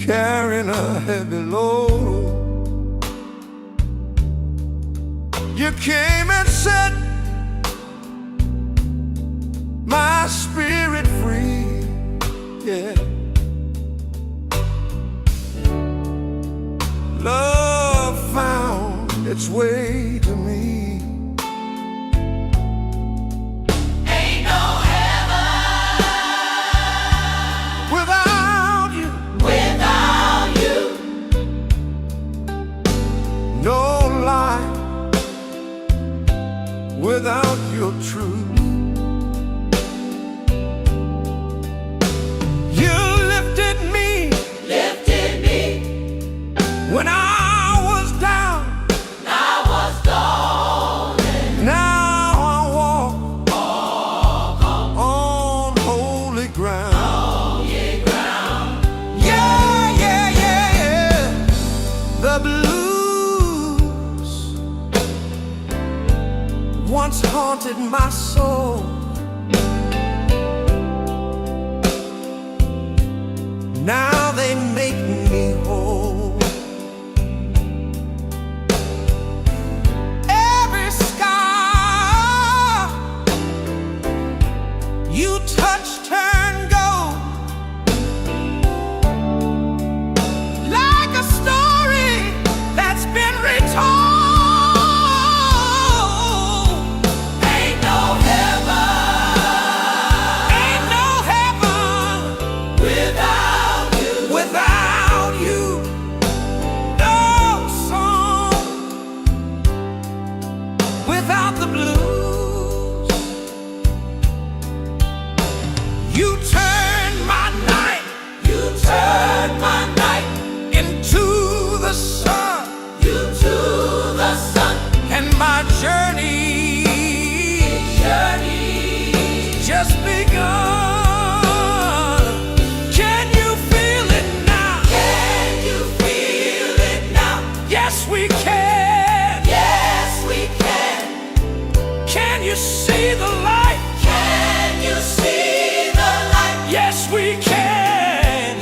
carrying a heavy load. You came and set my spirit free, yeah. Love found its way to me. Ain't no heaven Without you, without you. no life without your truth. You lifted me when I was down. Now I walk on holy ground. Yeah, yeah, yeah, yeah. The blues once haunted my soul. Now they make me whole. Every scar you touch turn gold, like a story that's been retold. Ain't no heaven without you. Without you, no song without the blues. You turned my night into the sun, and my journey just begun. Can you feel it now? Yes, we can. Can you see the light? Yes, we can.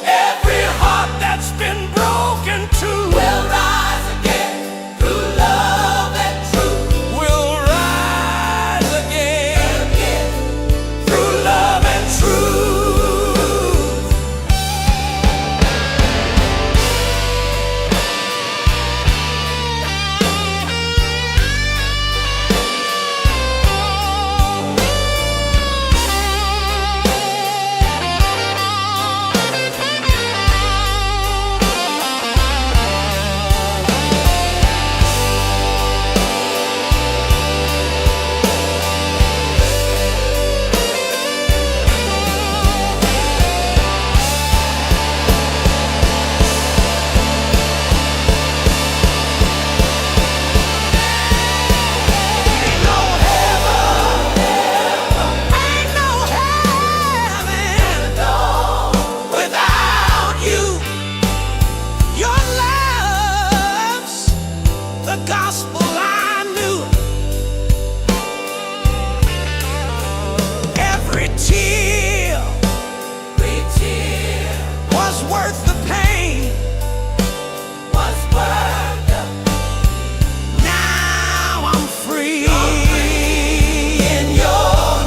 Every heart that's been broken too Will rise again through love and truth. will rise again through love and truth. Ain't no heaven without you. Your love's the gospel I knew. Every tear was worth the pain. Now I'm free in your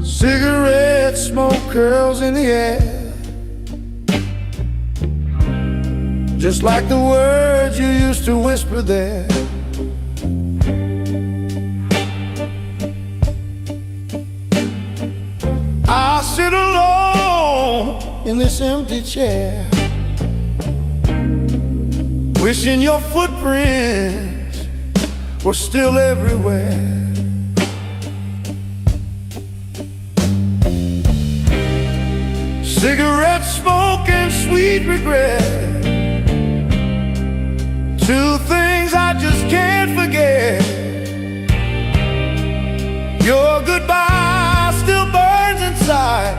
cigarette smoke curls in the air, just like the words you used to whisper there. I'll sit alone in this empty chair, wishing your footprints were still everywhere. Cigarette smoke and sweet regret, two things I just can't forget. Your goodbye still burns inside,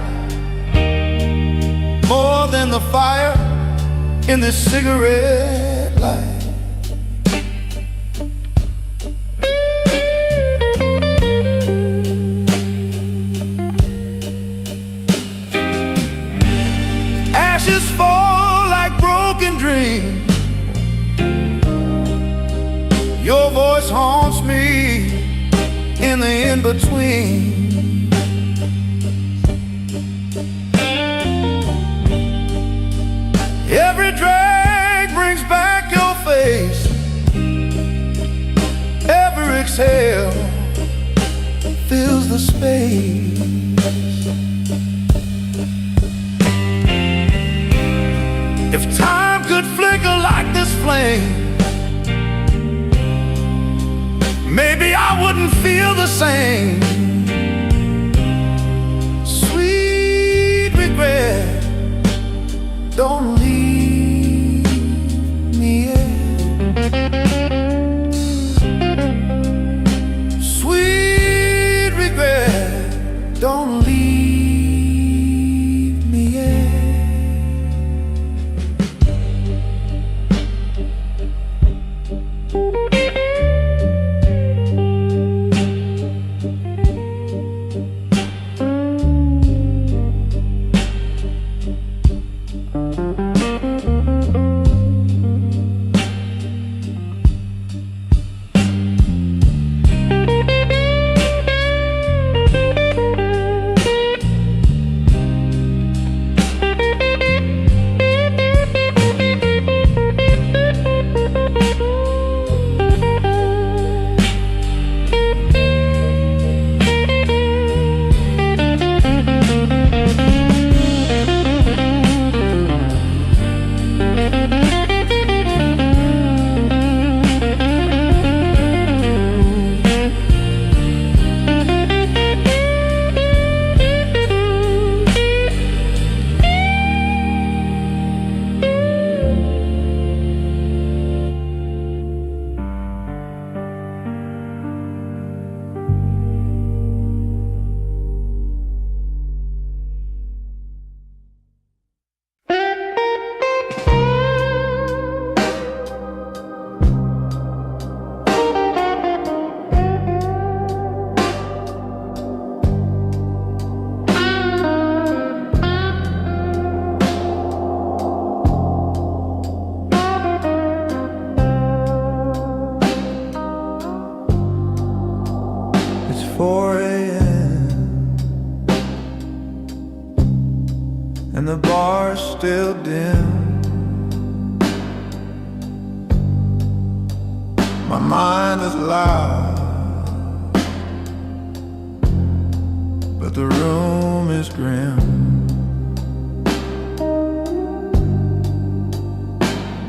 more than the fire in this cigarette light. Ashes fall like broken dreams. Your voice haunts me in the in-between. Every drag brings back your face. Every exhale fills the space. If time could flicker like this flame, maybe I wouldn't feel the same. Sweet regret, don't leave me yet. Sweet regret, don't leave me yet. It's 4 a.m. and the bar's still dim. My mind is loud, but the room is grim.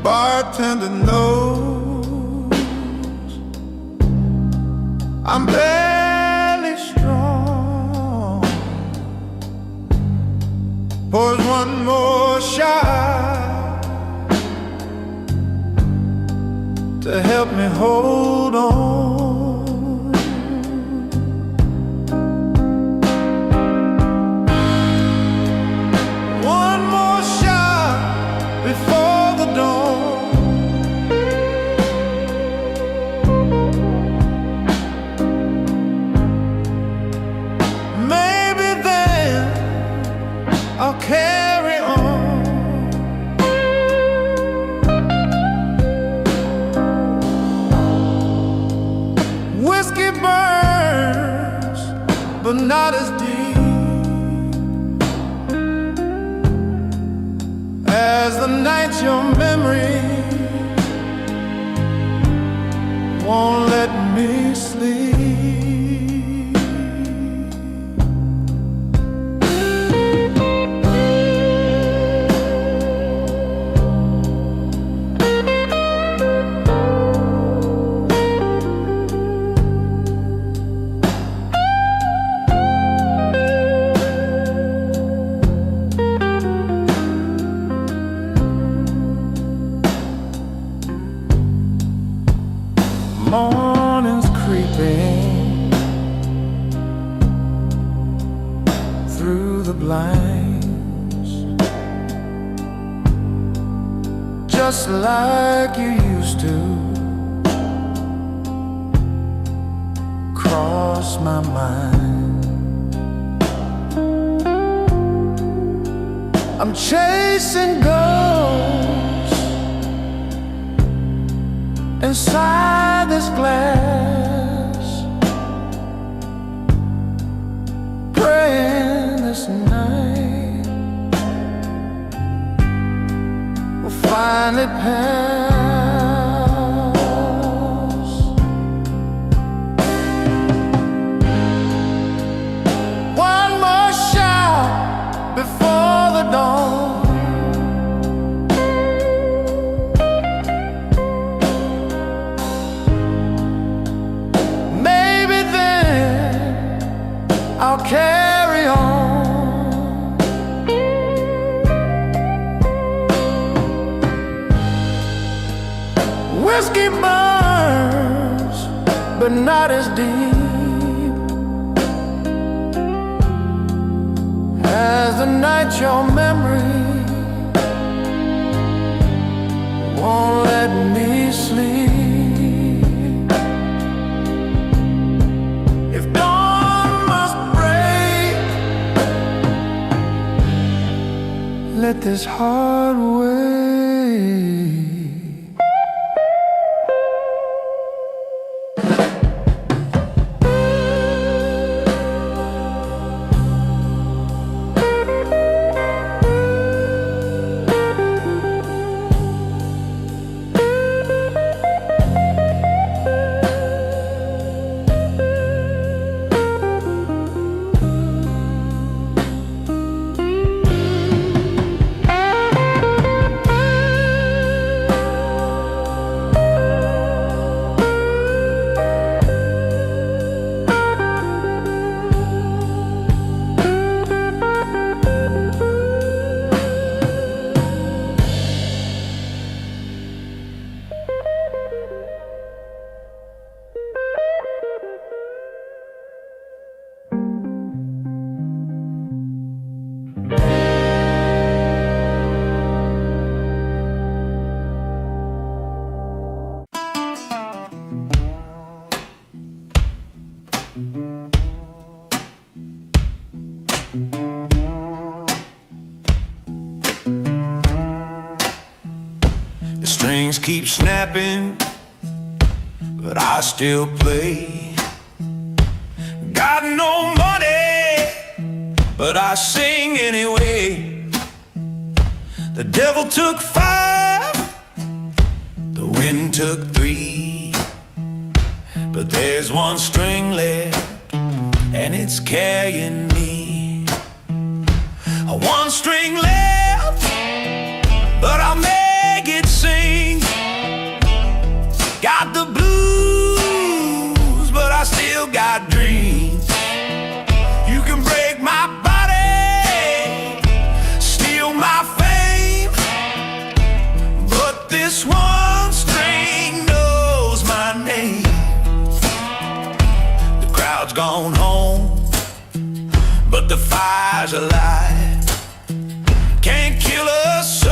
Bartender knows I'm barely strong. Pours one more shot to help me hold on. One more shot before the dawn. I'll carry on. Whiskey burns, but not as deep as the nights your memory won't let me sleep. morning's creeping through the blinds, just like you used to, cross my mind. I'm chasing ghosts inside this glass, praying this night will finally pass. One more shout before the dawn, I'll carry on. Whiskey burns, but not as deep as the night your memory won't let me sleep. Let this heart wait. The strings keep snapping, but I still play. Got no money, but I sing anyway. The devil took 5, the wind took 3, but there's one string left, and it's carrying me. One string left, but I'll make it sing. Got the blues, but I still got dreams. You can break my body, steal my fame, but this one string knows my name. The crowd's gone home, but the fire's alive. Can't kill a soul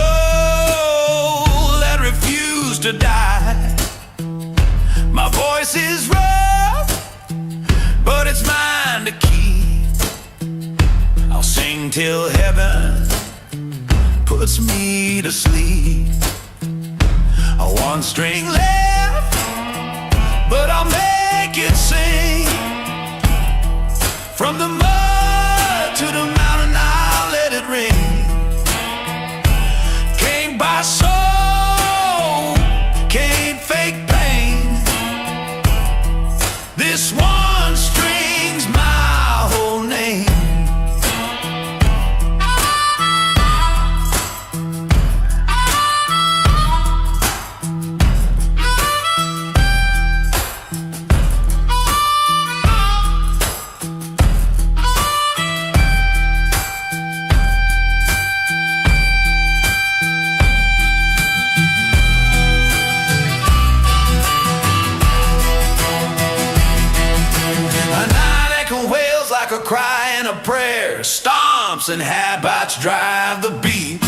that refused to die. My voice is rough, but it's mine to keep. I'll sing till heaven puts me to sleep. One string left, but I'll make it sing. From the mud to the mountain, I'll let it ring. Can't buy soul, can't fake pain. This one string's my whole name. a prayer, stomps and habits drive the beat.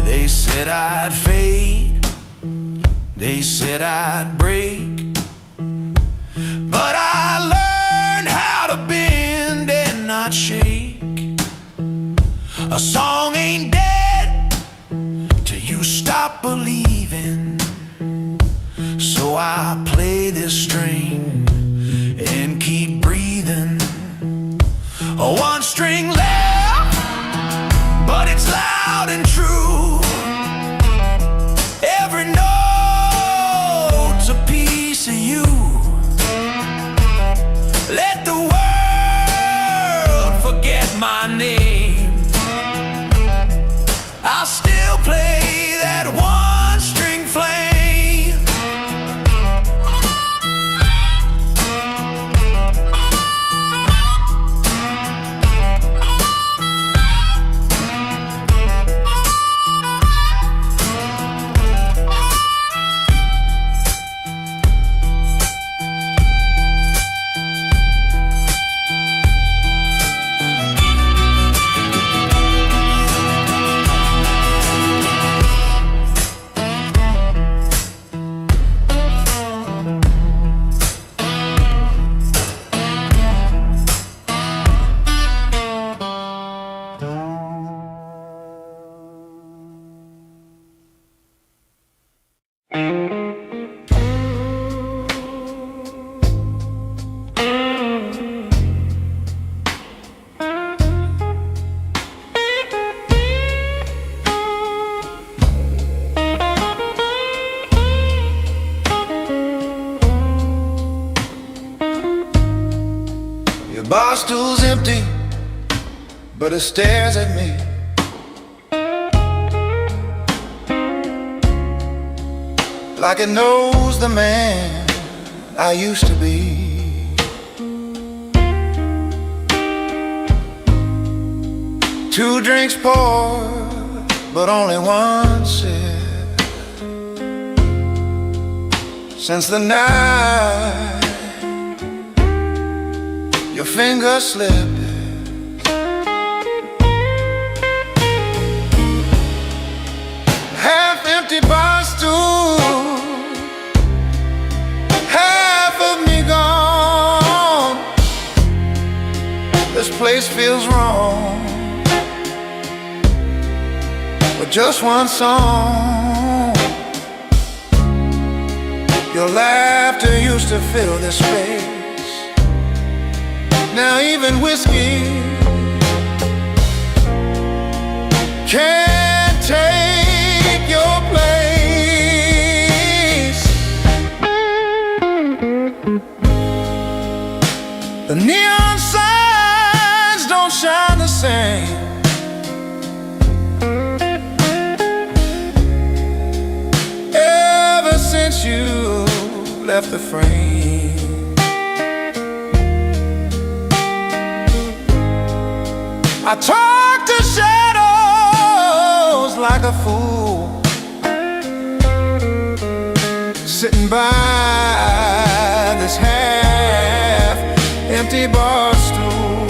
They said I'd fade, they said I'd break, but I learned how to bend and not shake. A song ain't dead till you stop believing. So I play this string and keep breathing. One string left, but it's loud and true. Every note's a piece of you. Let the world forget my name, I'll still play that one string flame. Your bar stool's empty, but it stares at me. Like it knows the man I used to be. Two drinks poured, but only one sip. Since the night your finger slipped, half-empty bar stool, half of me gone. This place feels wrong with just one song. Your laughter used to fill this space. Now even whiskey can't take your place. The neon signs don't shine the same. Ever since you left the frame, I talk to shadows like a fool, sitting by this half-empty bar stool.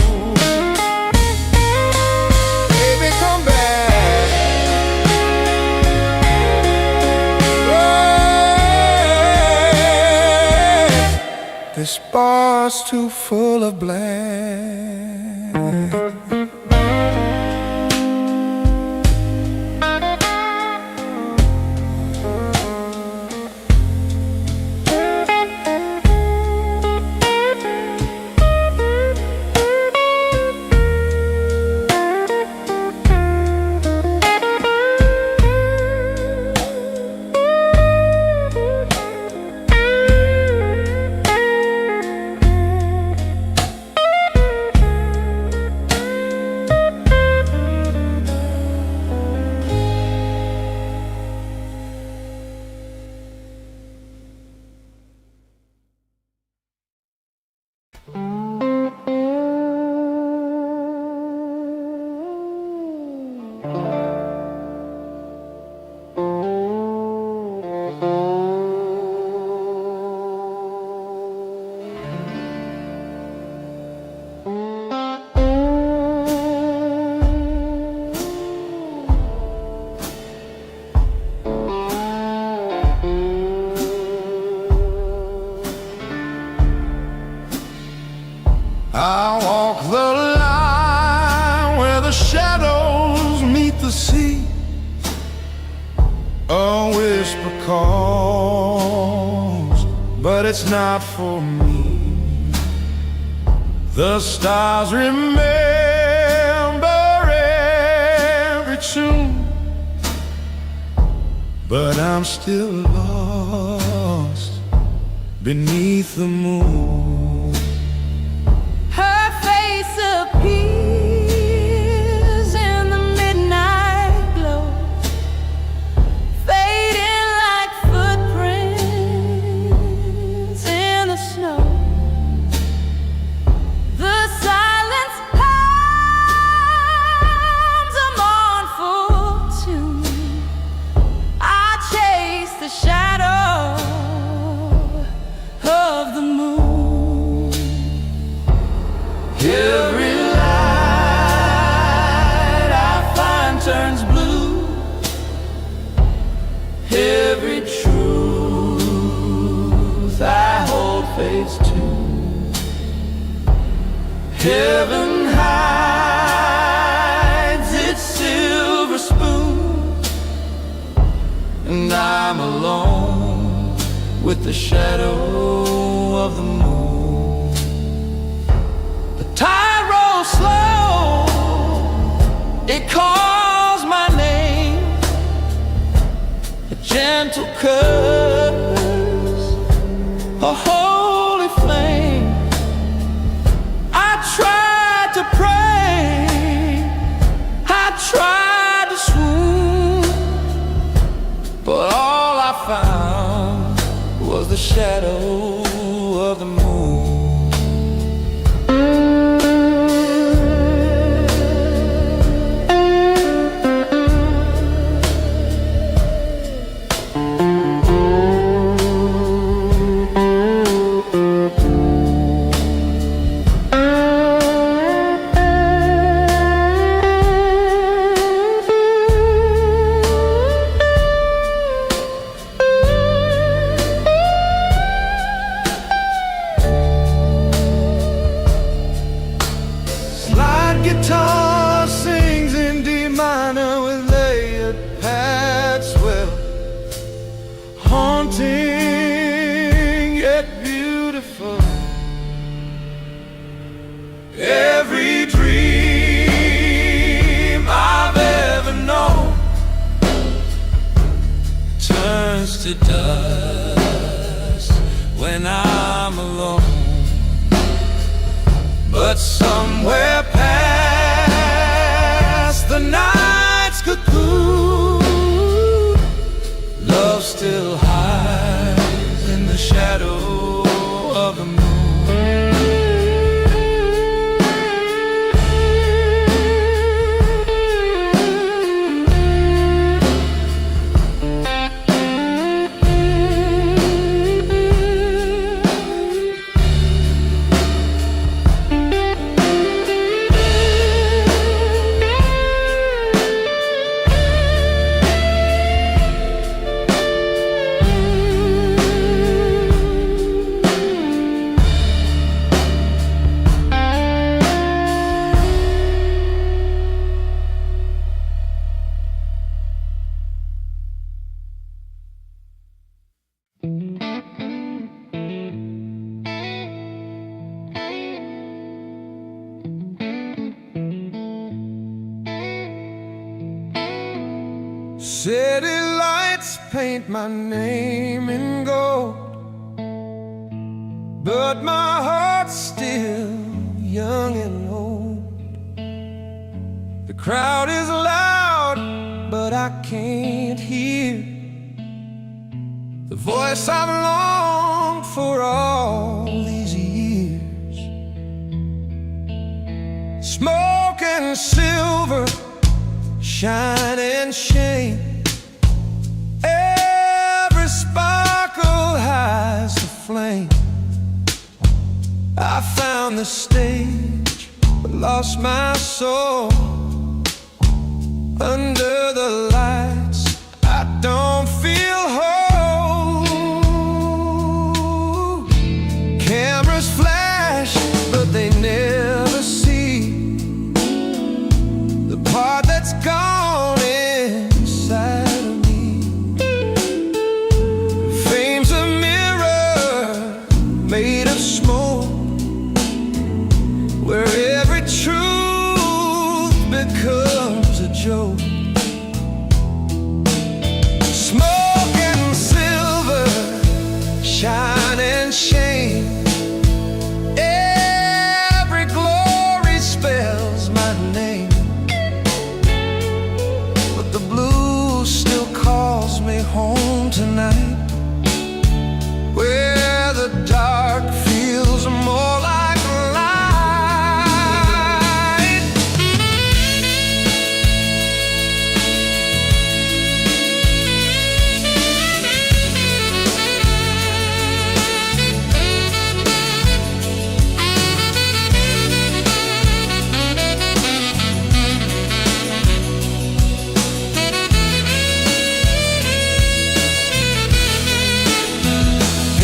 Baby, come back. Oh, this bar's too full of blank. A whisper calls, but it's not for me. The stars remember every tune, but I'm still lost beneath the moon. Her face appears in the midnight glow, fading like footprints in the snow. The silence hums a mournful tune. I chase the shadow of the moon. Every light I find turns blue. Every truth I hold fades too. Heaven hides its silver spoon, and I'm alone with the shadow of the moon. The tide rolls slow, it calls my name, a gentle curse, a holy flame. I tried to pray, I tried to swoon, but all I found was the shadow of the moon. Guitar sings in D minor with layered pads, well, haunting yet beautiful. Every dream I've ever known Turns to dust when I'm alone. but somewhere past the night's cocoon, love still hides in the shadow of the moon. City lights paint my name in gold, but my heart's still young and old. The crowd is loud, but I can't hear the voice I've longed for all these years. Smoke and silver, shine and shame, every sparkle hides the flame. I found the stage, but lost my soul. Under the lights, I don't feel whole. Cameras flash, but they never see the part that's gone inside of me. home tonight, where the dark feels more like light.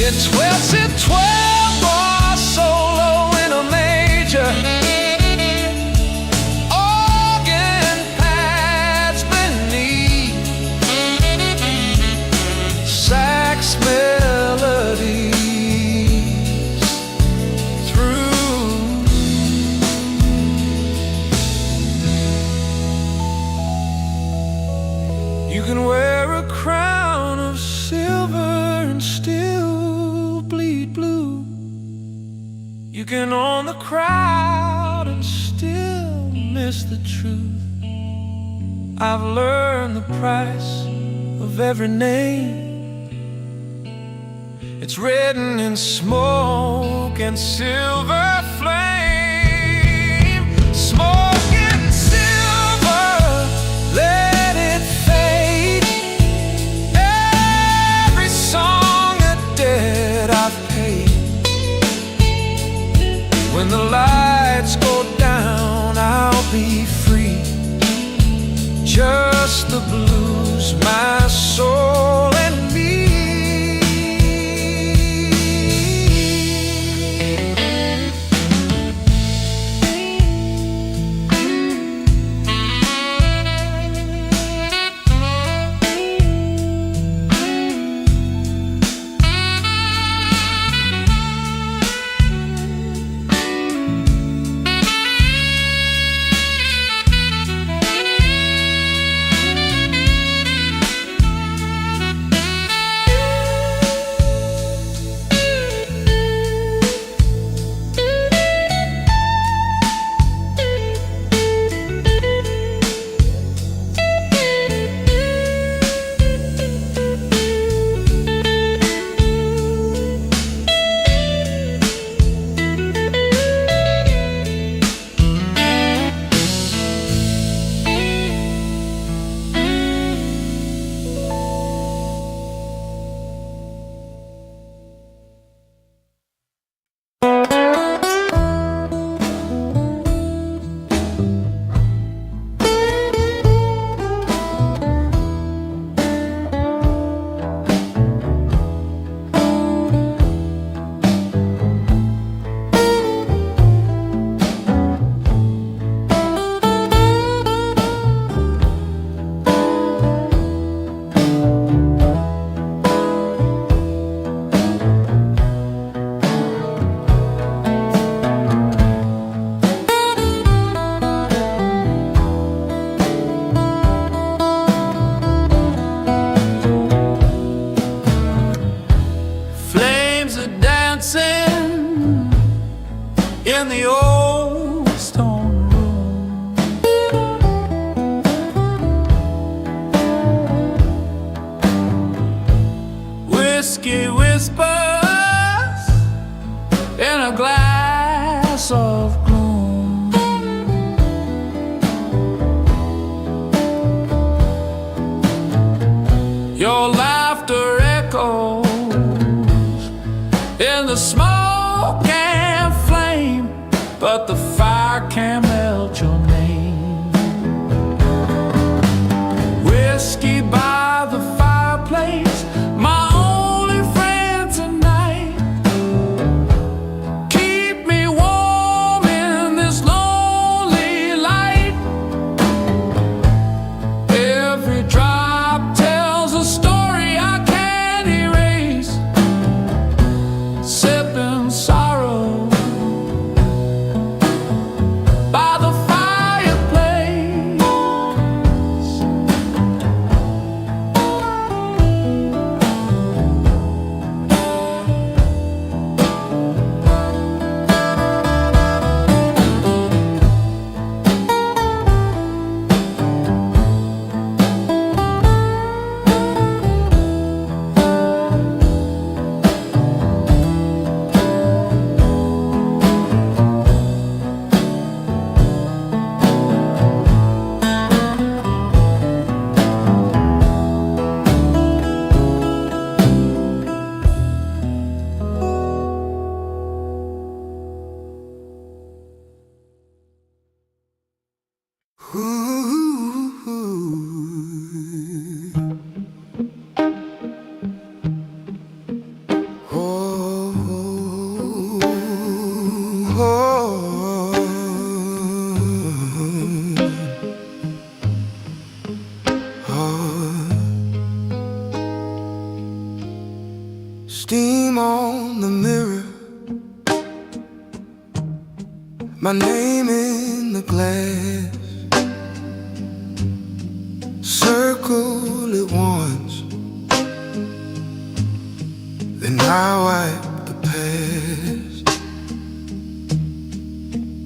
It's 12 or solo in a major, organ pads beneath, sax melodies through. You can wear a crown of silver and still bleed blue. You can own the crowd and still miss the truth. I've learned the price of every name. It's written in smoke and silver flame. Smoke and silver, let it fade. Every song a debt I've paid. When the lights go down, I'll be free. Just the blues, my soul and me. In the old stone room, whiskey whispers in a glass of gloom. Your laughter echoes in the smoke and flame, but the fire can't melt your name. Whiskey by the fireplace, my only friend tonight. Keep me warm in this lonely light. Every drop tells a story I can't erase. Sipping sorrow by the fireplace. Steam on the mirror, my name in the glass. Circle it once, then I wipe the past.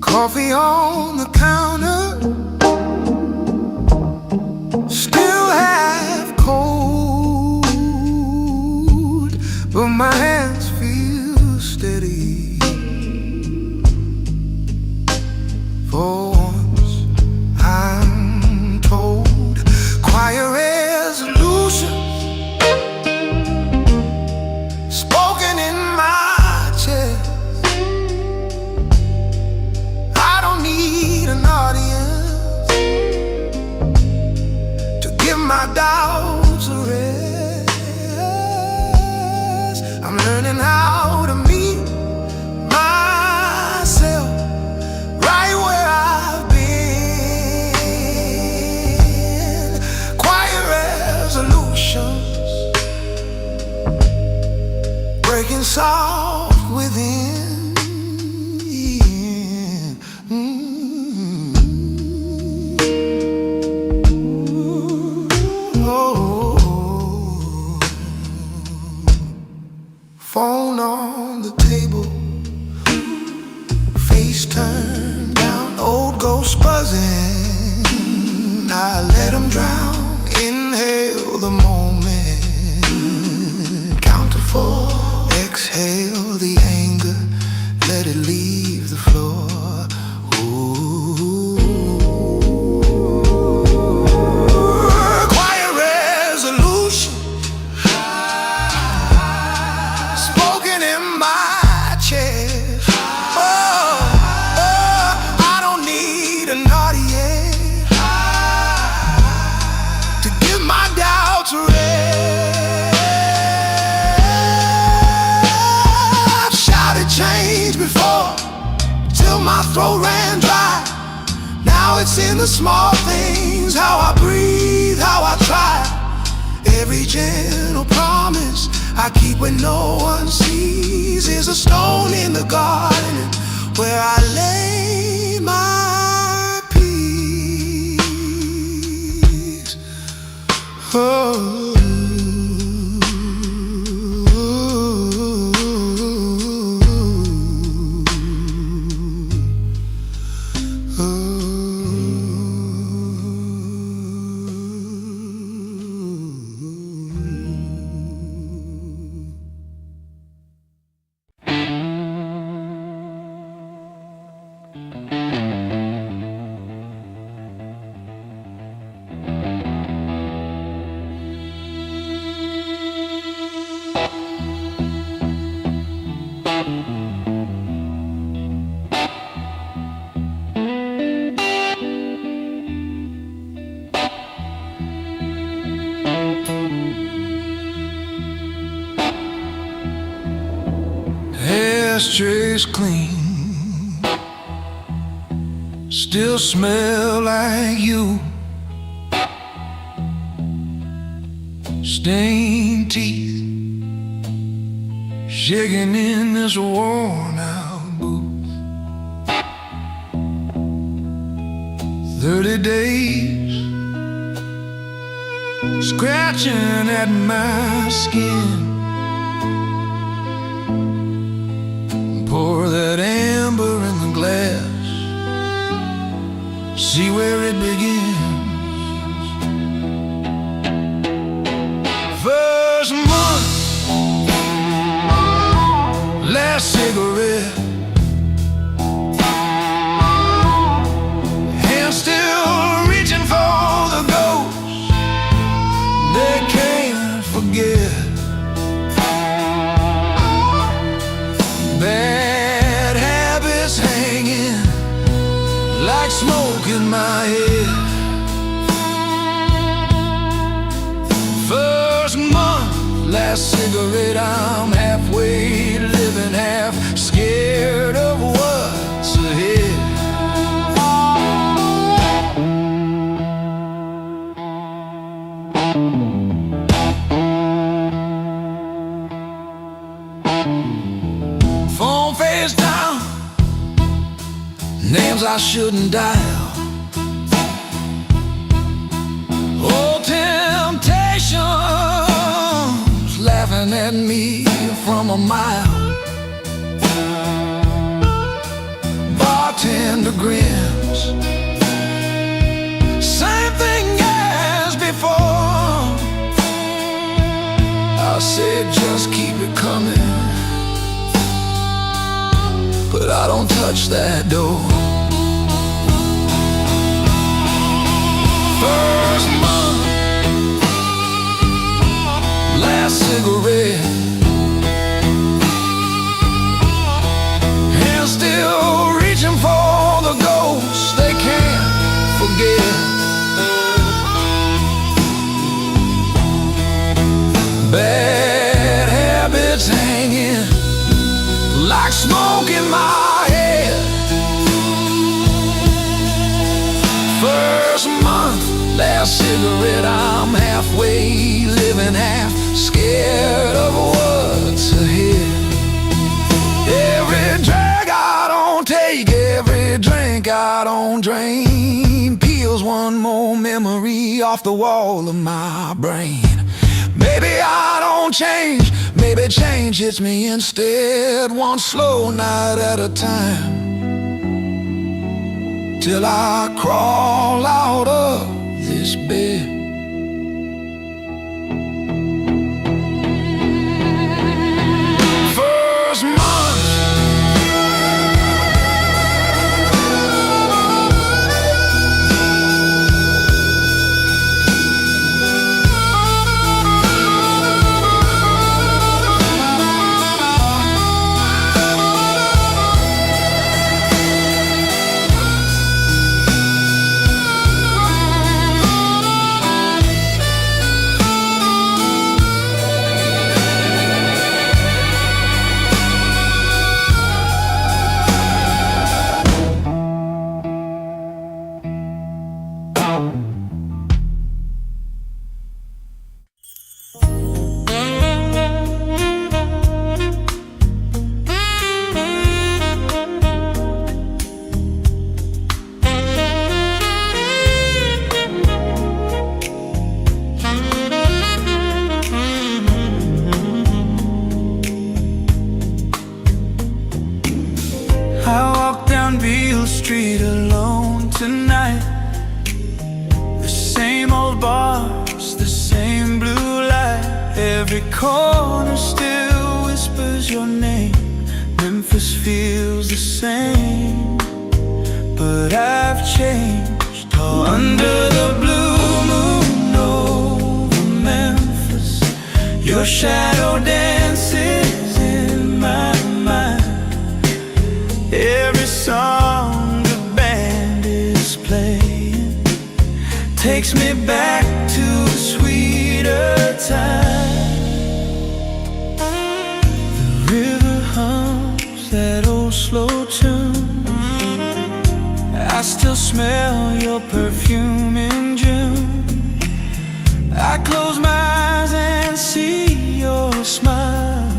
Coffee on the counter, still half cold, but my hands feel steady. For once I'm told, quiet resolutions spoken in my chest. I don't need an audience to give my doubts a rest. I'm learning how to meet myself right where I've been. Quiet resolutions breaking soft within. Phone on the table, face turned down, old ghost buzzing. I let them drown, inhale the moment, count to 4, exhale the anger, let it leave the floor. Ooh. Quiet resolution spoken in my chest. Oh, I don't need an audience to give my doubts a rest. I've shouted change before till my throat ran dry. Now it's in the small things, how I breathe, how I try. Every gentle promise I keep when no one sees is a stone in the garden where I lay my peace. Oh. Ashtrays clean, still smell like you. Stained teeth, shaking in this worn out booth. 30 days, scratching at my skin. Pour that amber in the glass, see where it begins. First month, last cigarette, hand still reaching for the ghost they can't forget. Bad habits hanging like smoke in my head. First month, last cigarette, I'm halfway living, half scared of what's ahead. I shouldn't dial. Oh, temptations laughing at me from a mile. Bartender grins, same thing as before. I said just keep it coming, but I don't touch that door. First month, last cigarette, and still reaching for the ghosts they can't forget. Bad habits hanging like smoke in my head. First month, last cigarette, I'm halfway, living half, scared of what's ahead. Every drag I don't take, every drink I don't drain, peels one more memory off the wall of my brain. Maybe I don't change, maybe change hits me instead, one slow night at a time, till I crawl out of this bed. First month, street alone tonight. The same old bars, the same blue light. Every corner still whispers your name. Memphis feels the same, but I've changed. Oh, under the blue moon over Memphis, your shadow dances in my mind. Every song the band is playing takes me back to a sweeter time. The river hums that old slow tune. I still smell your perfume in June. I close my eyes and see your smile.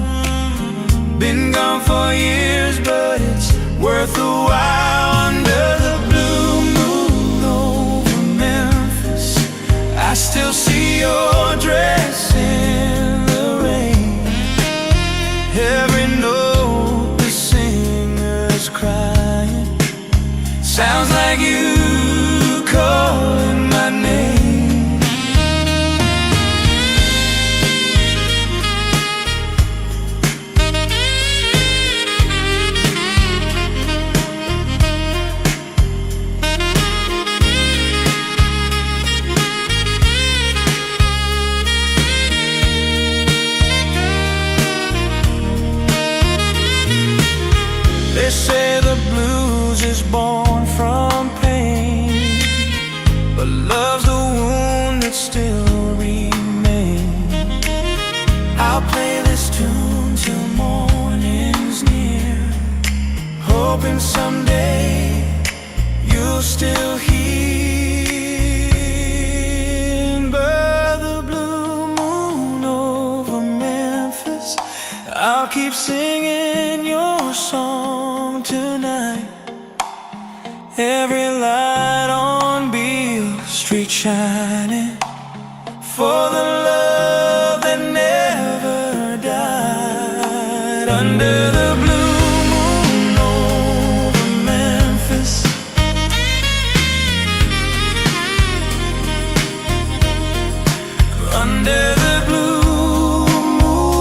Been gone for years, but it's worth a while. Under the blue moon over Memphis, I still see your dress in the rain. Every note the singer's crying sounds like you calling my name. They say the blues is born from pain, but love's the wound that still remains. I'll play this tune till morning's near, hoping someday you'll still hear. By the blue moon over Memphis, I'll keep singing your song tonight. Every light on Beale Street shining for the love that never died. Under the blue moon over Memphis, under the blue moon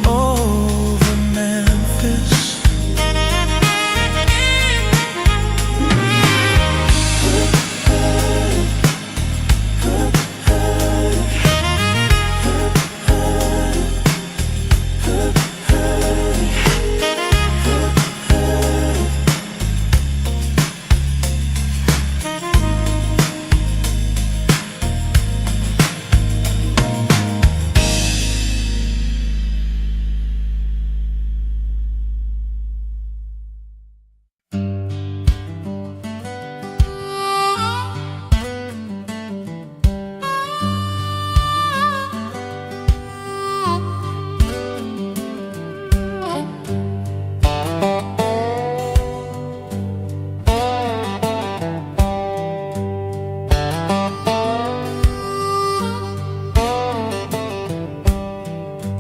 over Memphis.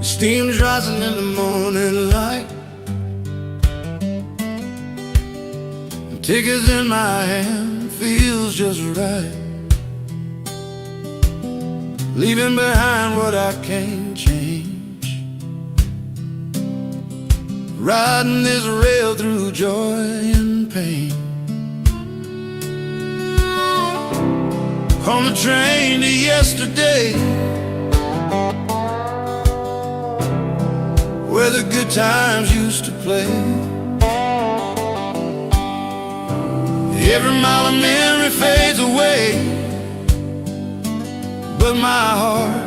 Steam's rising in the morning light, the ticket's in my hand, feels just right. Leaving behind what I can't change, riding this rail through joy and pain. On the train to yesterday, where the good times used to play. Every mile of memory fades away, but my heart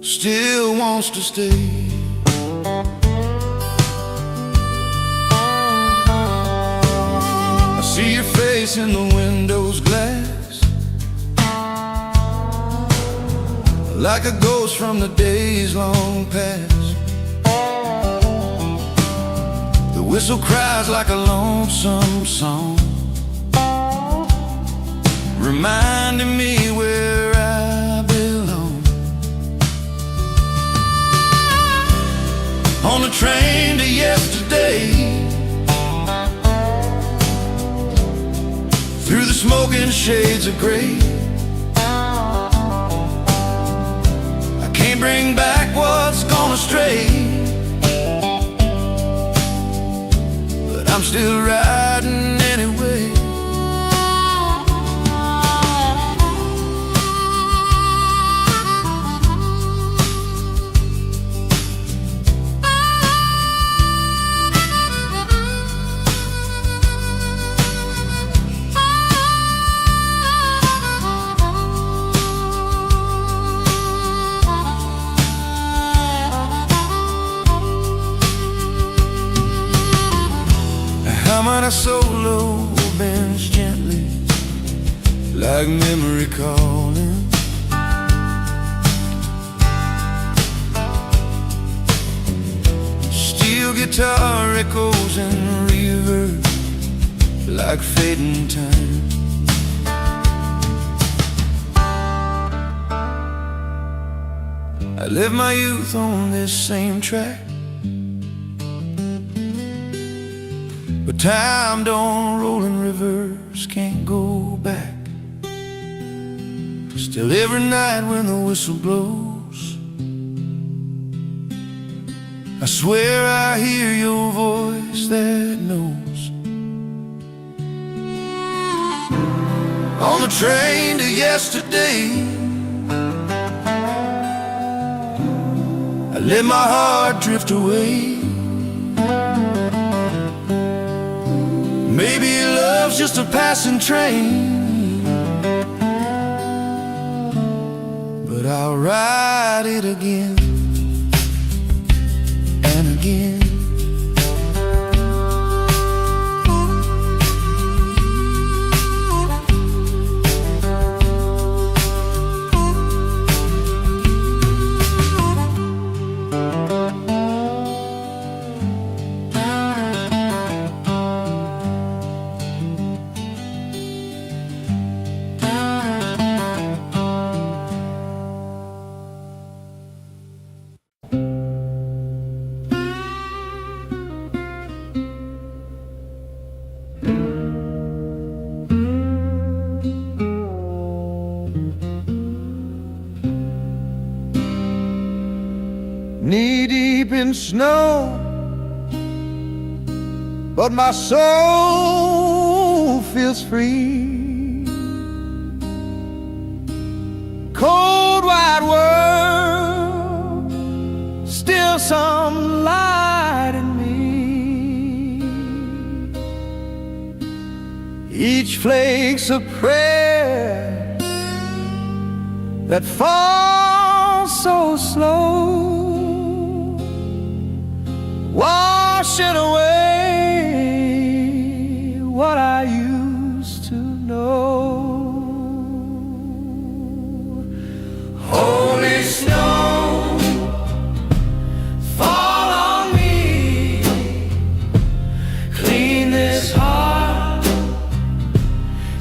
still wants to stay. I see your face in the window's glass, like a ghost from the days long past. The whistle cries like a lonesome song, reminding me where I belong. On the train to yesterday, through the smoking shades of gray, can't bring back what's gone astray, but I'm still riding anyway. I'm on a solo bench gently, like memory calling. Steel guitar echoes and reverb, like fading time. I live my youth on this same track, but time don't roll in reverse, can't go back. Still every night when the whistle blows, I swear I hear your voice that knows. On the train to yesterday, I let my heart drift away. Maybe love's just a passing train, but I'll ride it again and again. knee-deep in snow, but my soul feels free. Cold wide world, still some light in me. Each flake's a prayer that falls so slow, washing away what I used to know. Holy snow, fall on me, clean this heart,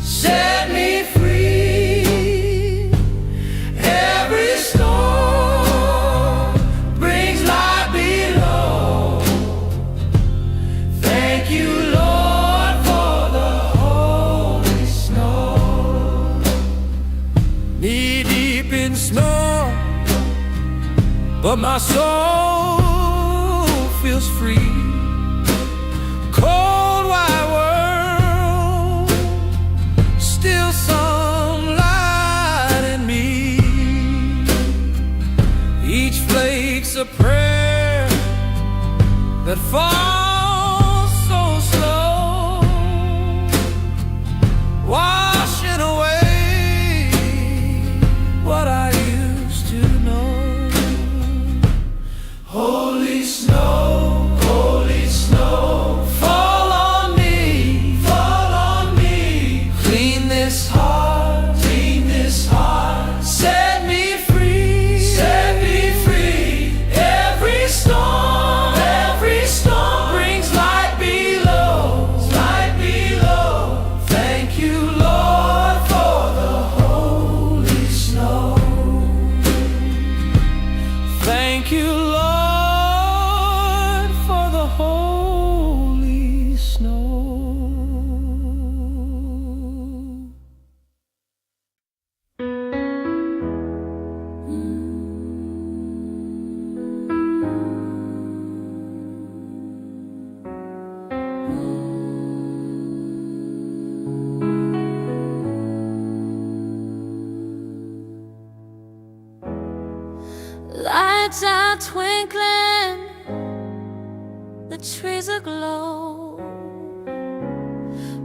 set me free. Every storm brings light below. Thank you, Lord, for the holy snow. Knee deep in snow, but my soul feels free. Cold wide world, still some light in me. Each flake's a prayer that falls so slow, washing away what I used to know. Holy snow, fall on me, clean this heart, set me free, Every storm brings light below, Thank you, Lord, for the holy snow. Thank you, Lord, for the holy snow. Lights are twinkling, the trees aglow,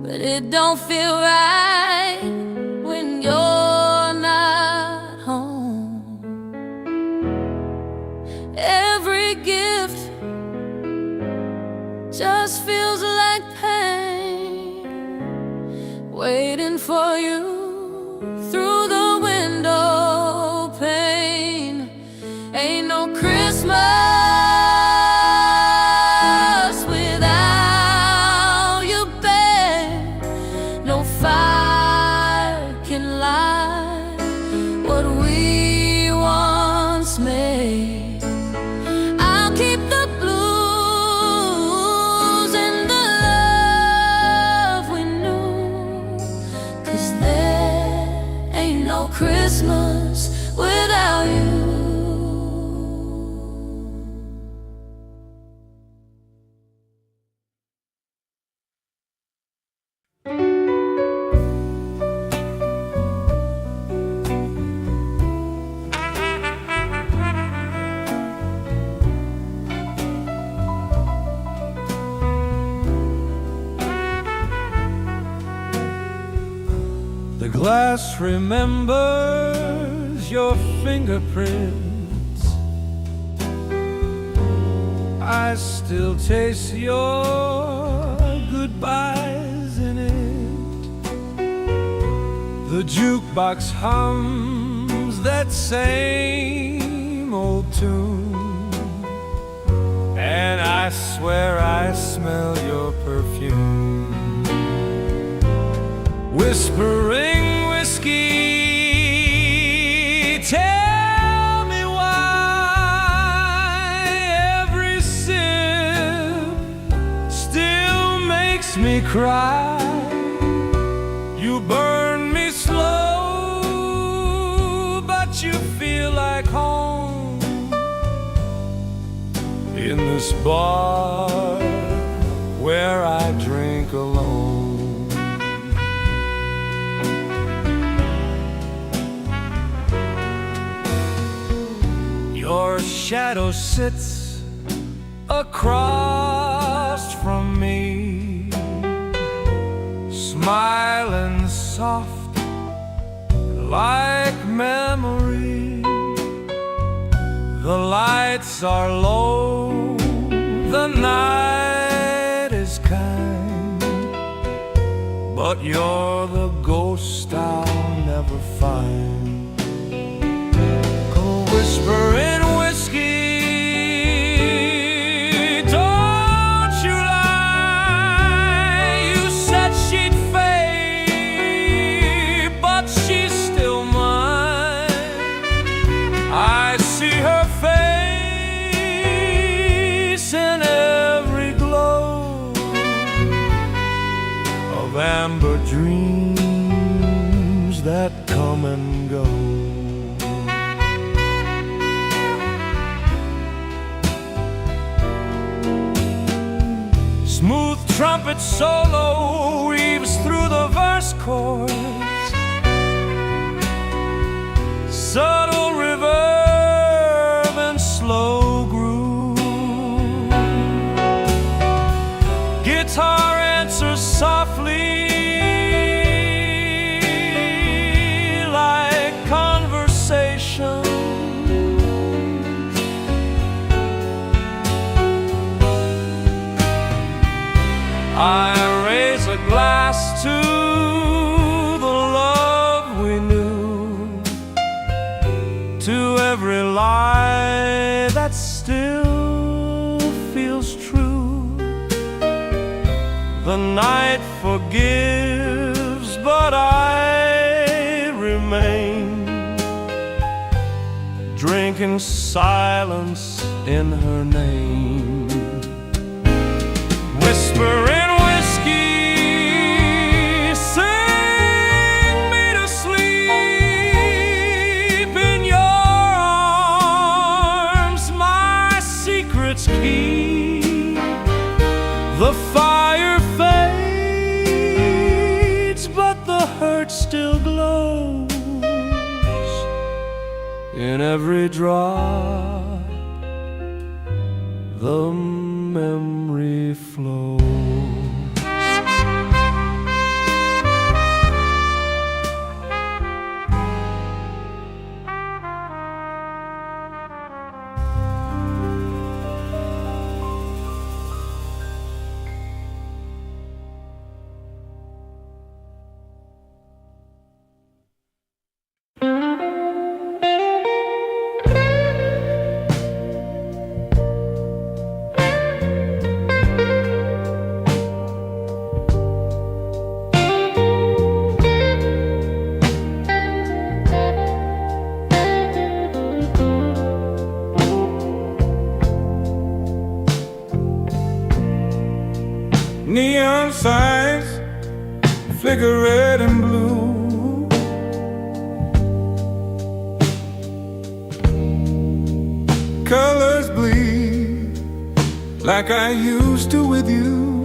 but it don't feel right when you're not home. Every gift just feels like pain, waiting for you through the window pane. Ain't no Christmas without you, babe. No fire can light what we once made. I'll keep the blues and the love we knew, 'cause there ain't no Christmas without you. The glass remembers your fingerprints. I still taste your goodbyes in it. The jukebox hums that same old tune, and I swear I smell your perfume. Whispering whiskey, tell me why every sip still makes me cry. You burn me slow, but you feel like home. this bar where I drink alone. Your shadow sits across from me, smiling soft like memory. The lights are low, the night is kind, but you're the ghost I'll never find. Go whisper in whiskey, don't you lie. You said she'd fade, but she's still mine. I see her face in every glow of amber dreams that come and go. Smooth trumpet solo weaves through the verse chords, subtle reverb and slow groove. Guitar answers softly like conversation. I raise a glass to the love we knew, to every lie that still feels true. The night forgives, but I remain, drinking silence in her name. Whisper in whiskey, sing me to sleep in your arms. My secrets keep. The fire fades, but the hurt still glows in every drop. The memory flows. Neon signs flicker red and blue. Colors bleed like I used to with you.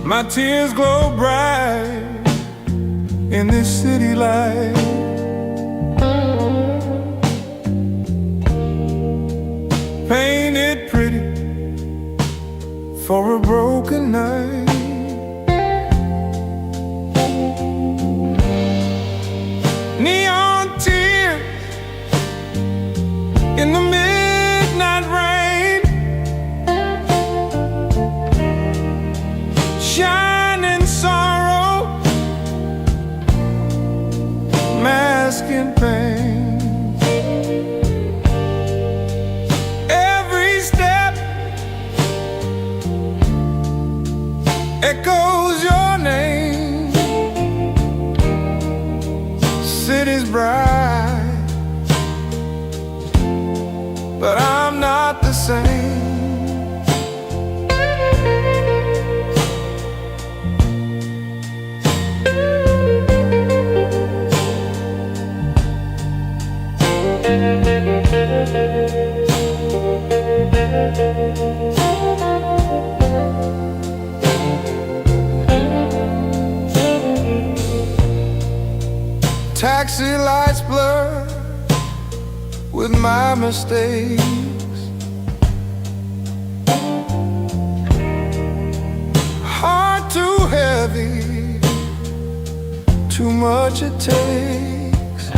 My tears glow bright in this city light. Painted pretty for a broken night. Neon tears in the midnight rain, shining sorrow, masking pain. Echoes your name. City's bright, but I'm not the same. taxi lights blur with my mistakes. Heart too heavy, too much it takes.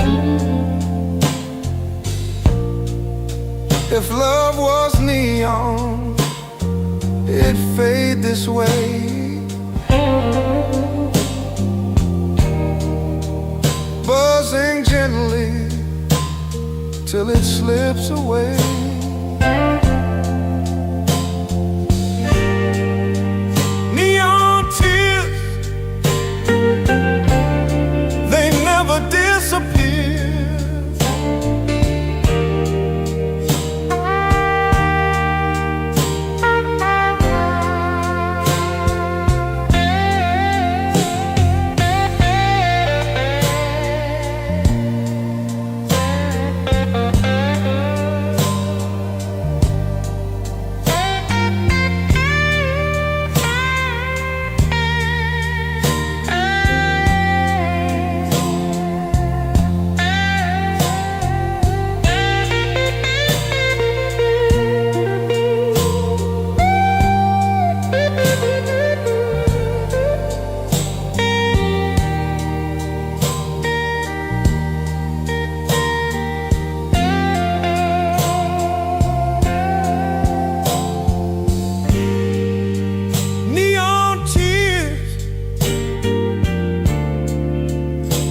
If love was neon, it'd fade this way. Buzzing gently till it slips away. Neon tears, they never disappear.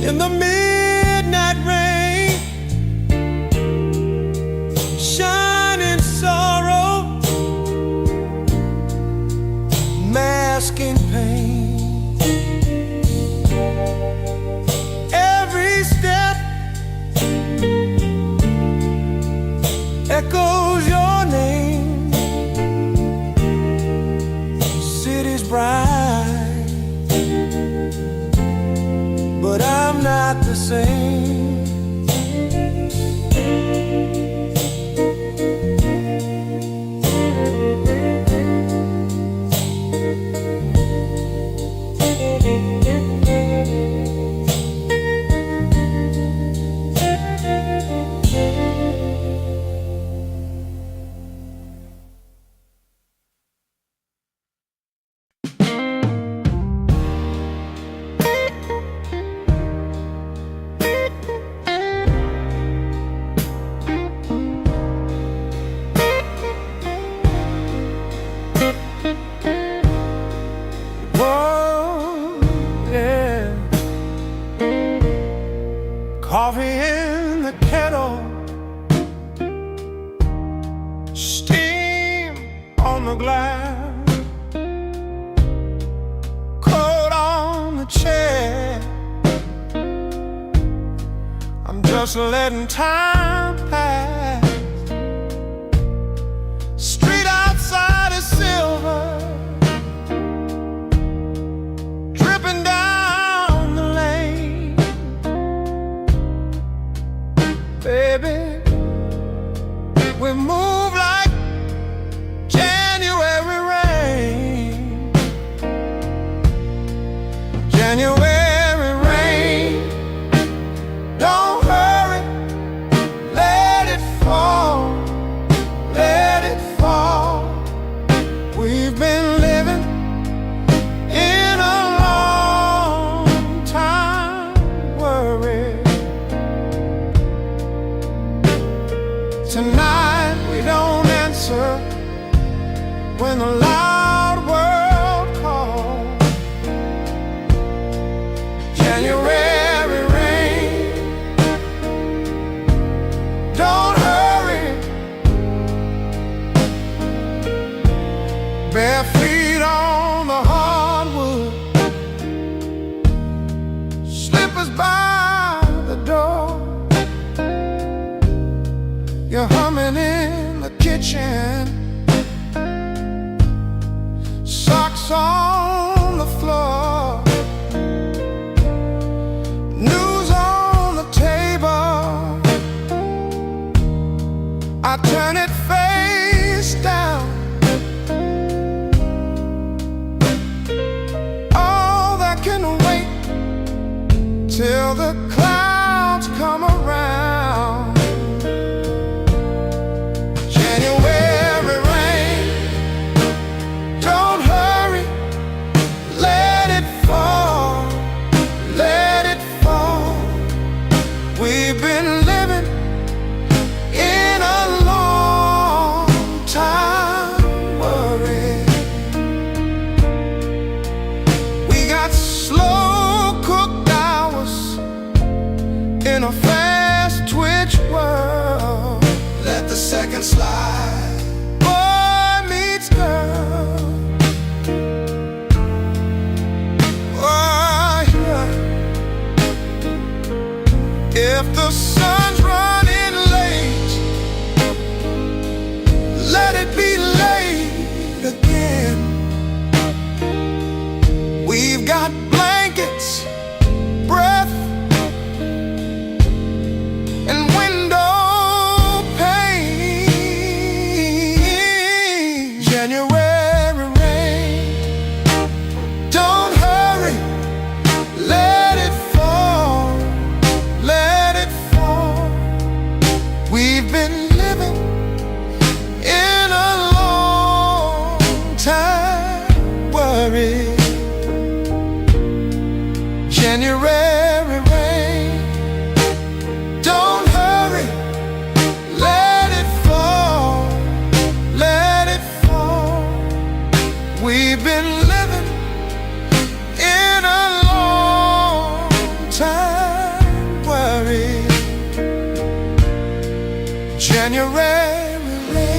In the midnight rain, shining sorrow, masking pain. Every step echoes your name. City's bright, but I'm not the same. Coffee in the kettle, steam on the glass, coat on the chair. I'm just letting time pass. Street outside is silver, dripping down the lane. Baby, we move like January rain. January rain, don't hurry, let it fall, let it fall. We've been living in a long time worry. Tonight we don't answer when the loud world calls. January rain, don't hurry. Bare feet on the hardwood, slippers by the door. You're humming in the kitchen, socks on the floor, news on the table. I turn it face down. All that can wait till the clouds come around. January rain, don't hurry, let it fall, let it fall. We've been living in a long time worry. We got slow cooked hours in a fast twitch world. Let the seconds slide, boy meets girl. Oh, yeah. If the sun's running late, let it be late again. We've got blankets, breath, and window pane. January rain, don't hurry, let it fall, let it fall. We've been living in a long time worry. January rain, don't hurry, let it fall, let it fall. We've been living in a long time worry. January rain.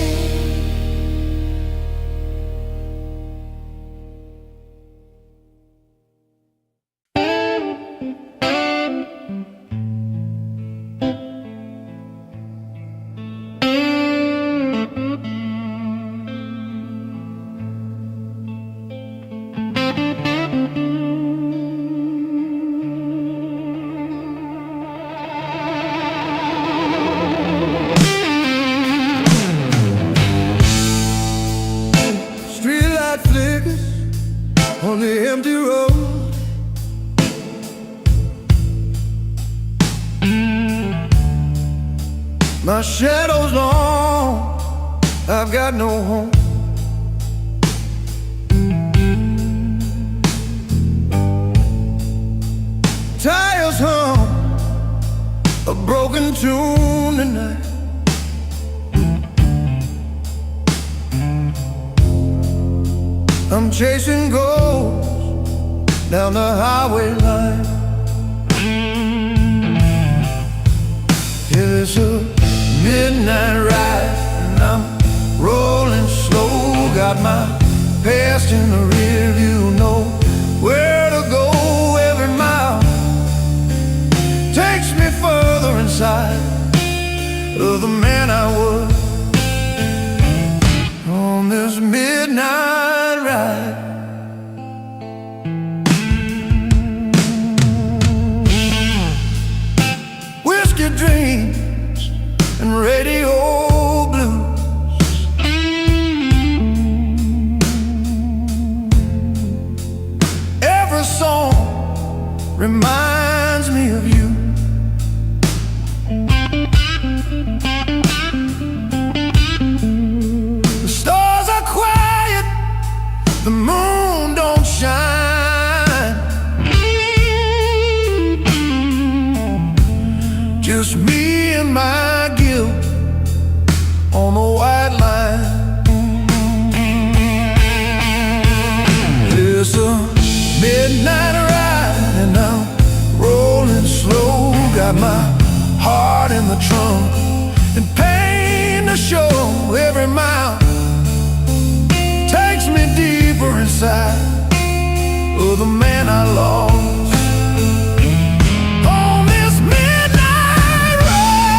Streetlight flickers on the empty road. My shadow's long, I've got no home. Tires hum a broken tune tonight. I'm chasing ghosts down the highway line. Yeah, it's a midnight ride and I'm rolling slow. Got my past in the rear view, know where to go. Every mile takes me further inside of the man I was on this midnight ride. Whiskey dreams and radio blues. Every song reminds me of you. The stars are quiet, the moon don't shine. Just me and my guilt on the white line. It's a midnight ride and I'm rolling slow. Got my heart in the trunk and pain to show. Every mile takes me deeper inside of the man I lost. On this midnight ride,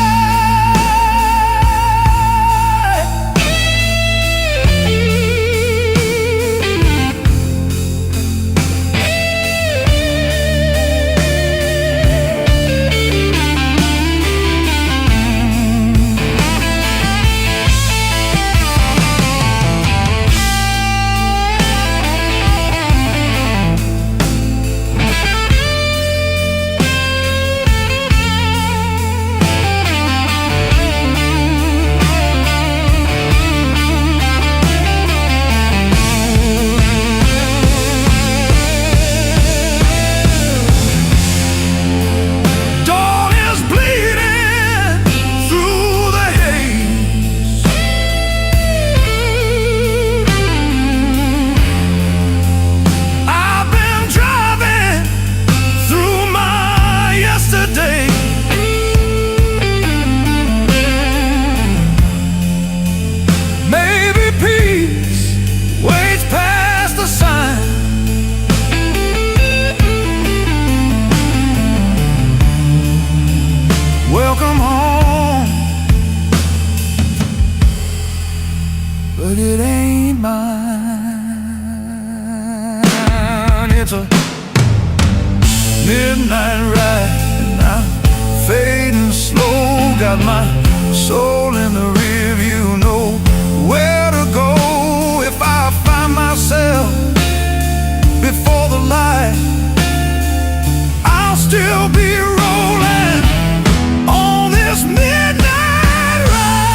midnight ride, and I'm fading slow. Got my soul in the rear view, know where to go if I find myself before the light. I'll still be rolling on this midnight ride.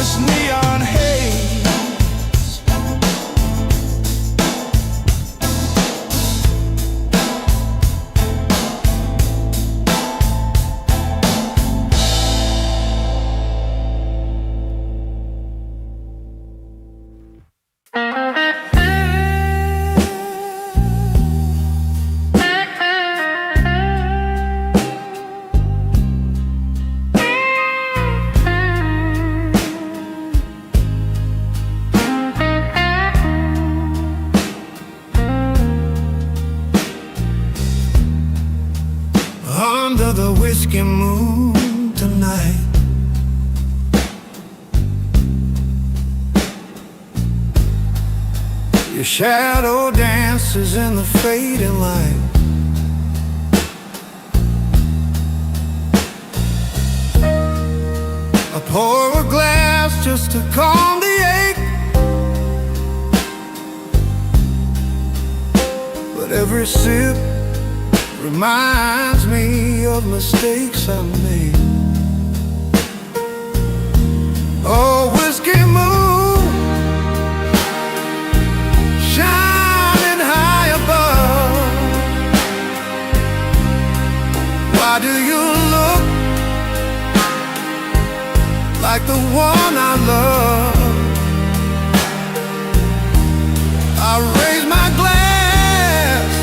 this neon haze. Under the whiskey moon tonight, your shadow dances in the fading light. I pour a glass just to calm the ache, but every sip reminds me of mistakes I made. Oh, whiskey moon, shining high above, why do you look like the one I love? I raise my glass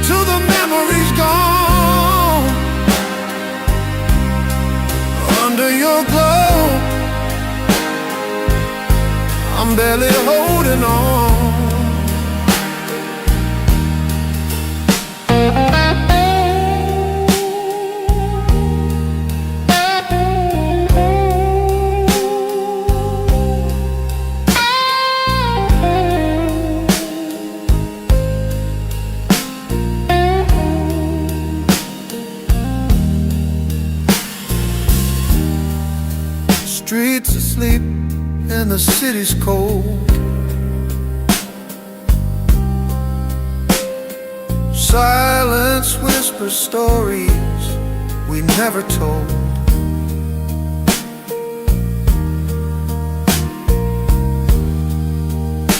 to the memories gone. Under your glow, I'm barely holding on. Streets asleep and the city's cold. Silence whispers stories we never told.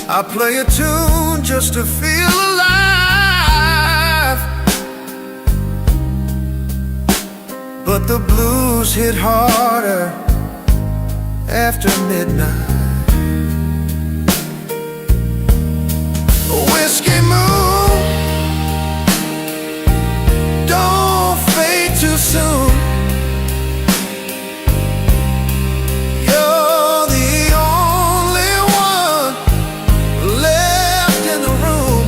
I play a tune just to feel alive, but the blues hit harder after midnight. Whiskey moon, don't fade too soon. You're the only one left in the room.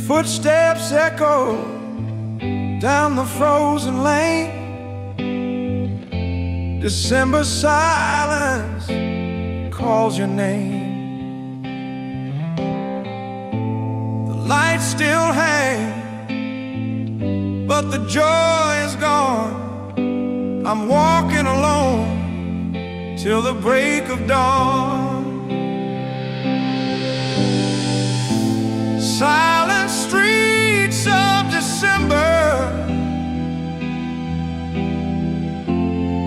Footsteps echo down the frozen lane. December silence calls your name. The lights still hang, but the joy is gone. I'm walking alone till the break of dawn. Silent streets of December,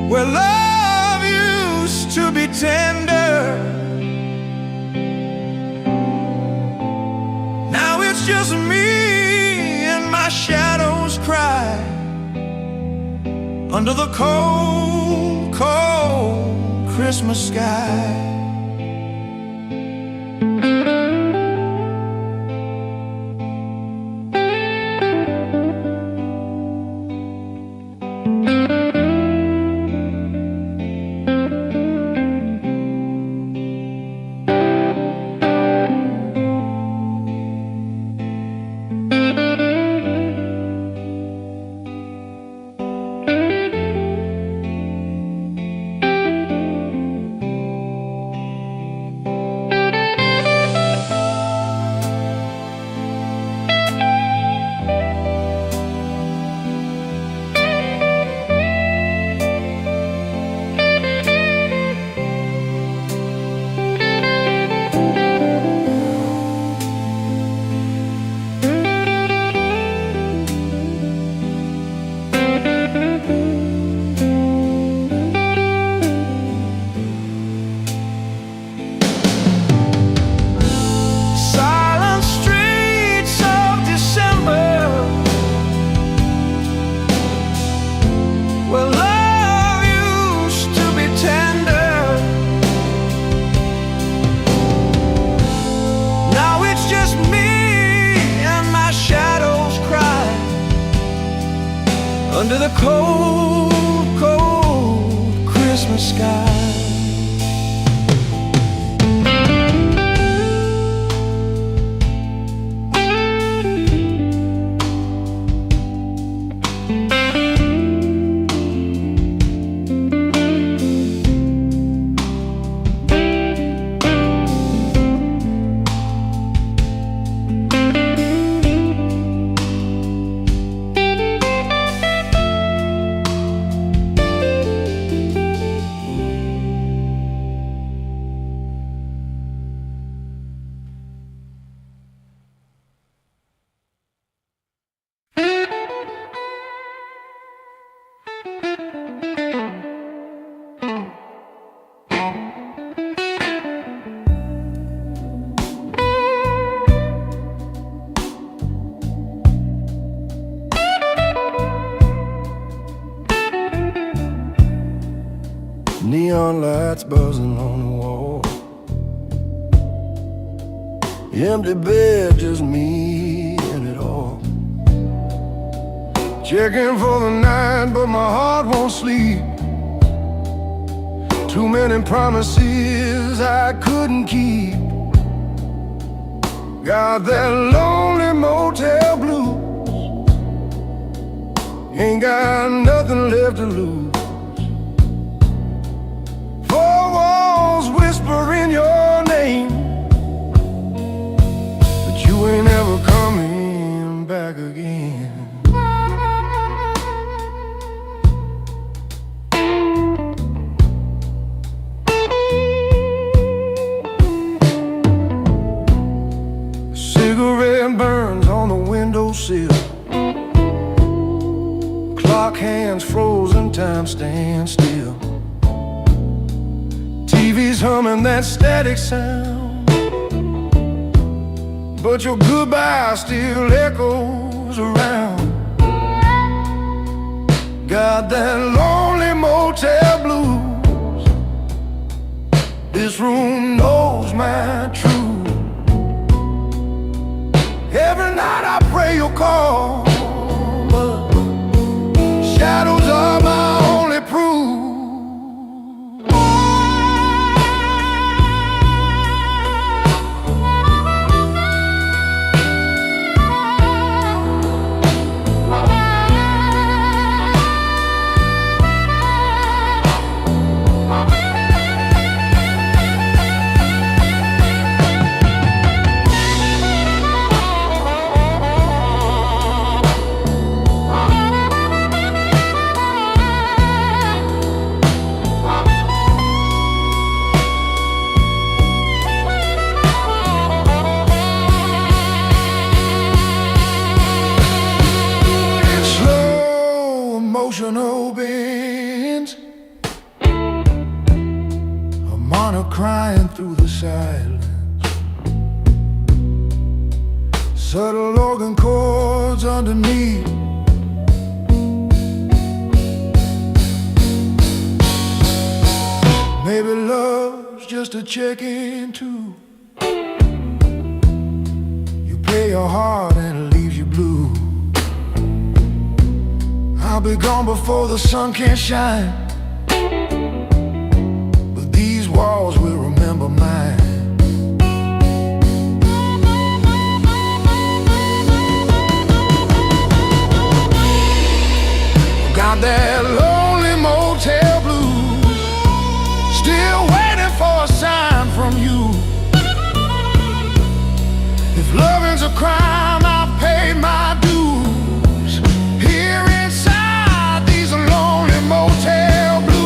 where love used to be tender. Now it's just me and my shadows cry under the cold, cold Christmas sky. Under the cold, cold Christmas sky. Neon lights buzzing on the wall, empty bed, just me and it all. Checking for the night, but my heart won't sleep. Too many promises I couldn't keep. Got that lonely motel blues, ain't got nothing left to lose. Four walls whispering your name, but you ain't ever coming back again. A cigarette burns on the windowsill, clock hands frozen, time stands still. TV's humming that static sound, but your goodbye still echoes around. Got that lonely motel blues, this room knows my truth. Every night I pray you'll call, but shadows are my only proof. emotional bends, harmonic crying through the silence, subtle organ chords underneath. Maybe love's just a check-in too. You play your heart and it leaves you blue. I'll be gone before the sun can shine, but these walls will remember mine. Got that lonely motel blues, still waiting for a sign from you. If loving's a crime, I've paid my dues. Here inside these lonely motel blues.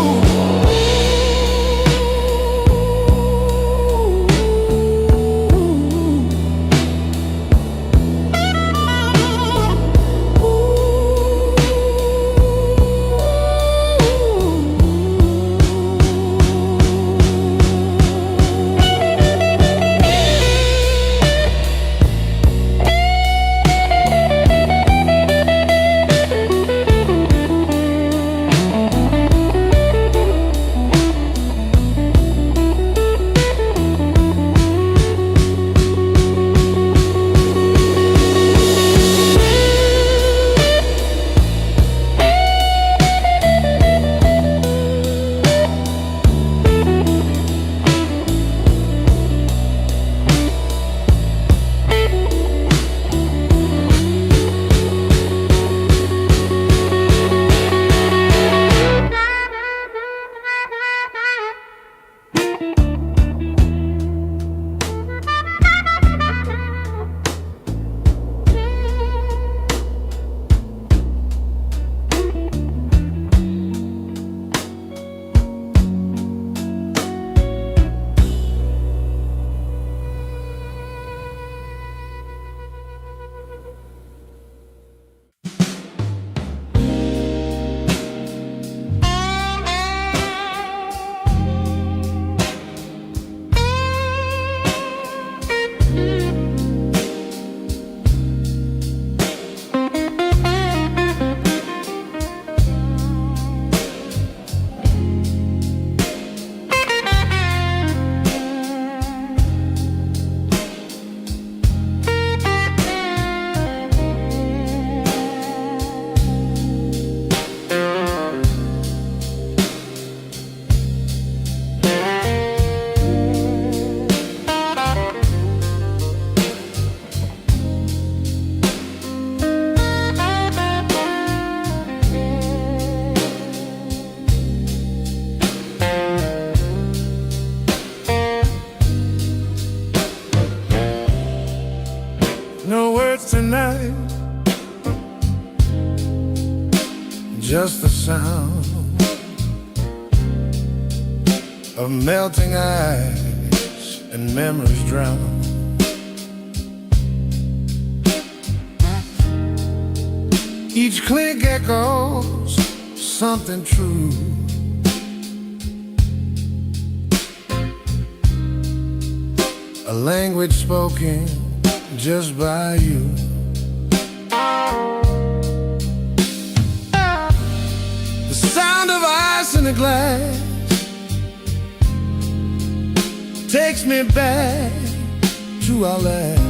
No words tonight, just the sound of melting ice and memories drowned. Each clink echoes something true. A language spoken just by you. The sound of ice in a glass takes me back to our last.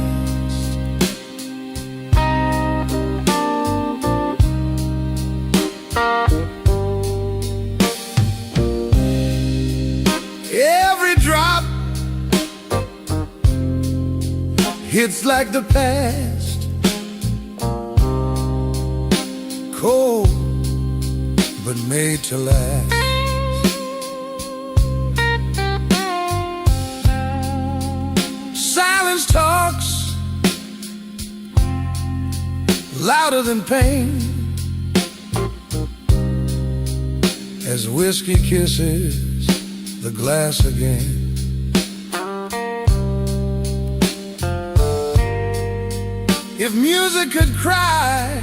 Every drop hits like the past, cold but made to last. Silence talks louder than pain as whiskey kisses the glass again. If music could cry,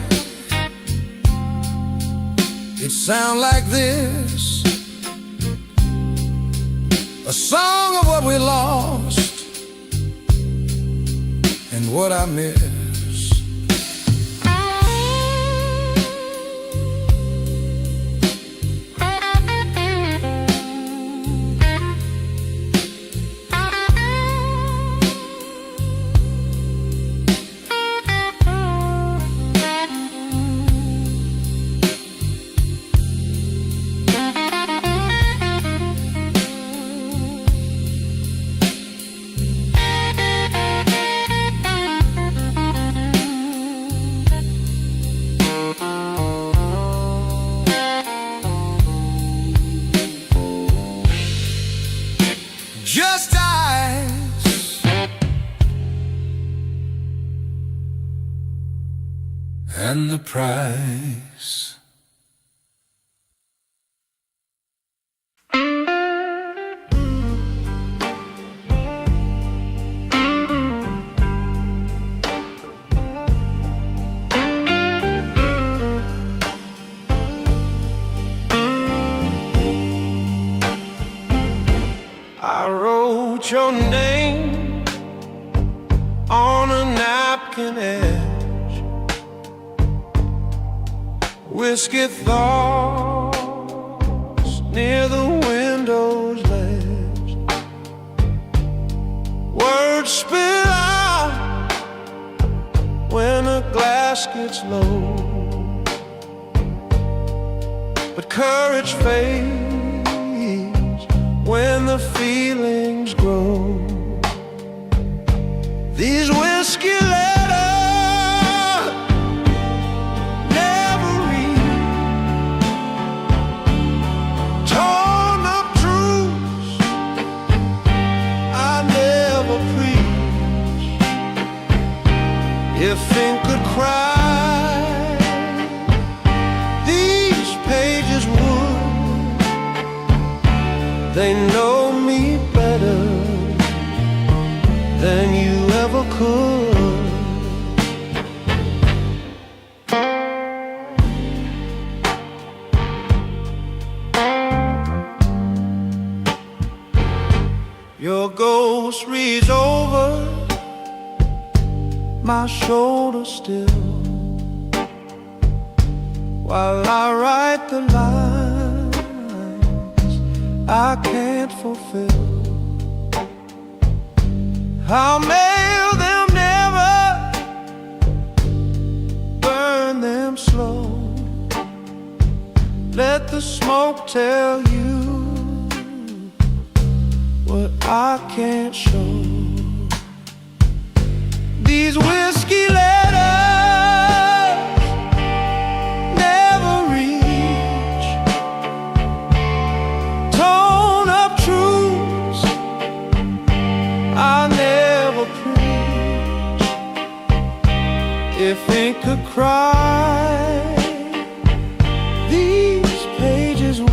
It sounds like this, a song of what we lost and what I miss. Just ice and the price. I wrote your name on a napkin edge, whiskey thoughts near the window's ledge. Words spill out when a glass gets low, but courage fades when the feelings grow. These whiskey letters never read, torn up truths I never preach. If ink could cry, these pages would. They know me better than you ever could. Your ghost reads over my shoulder still, while I write the lines I can't fulfill. I'll mail them never, burn them slow. Let the smoke tell you what I can't show. These whiskey letters never reach, torn up truths I never preach. If ink could cry, these pages would.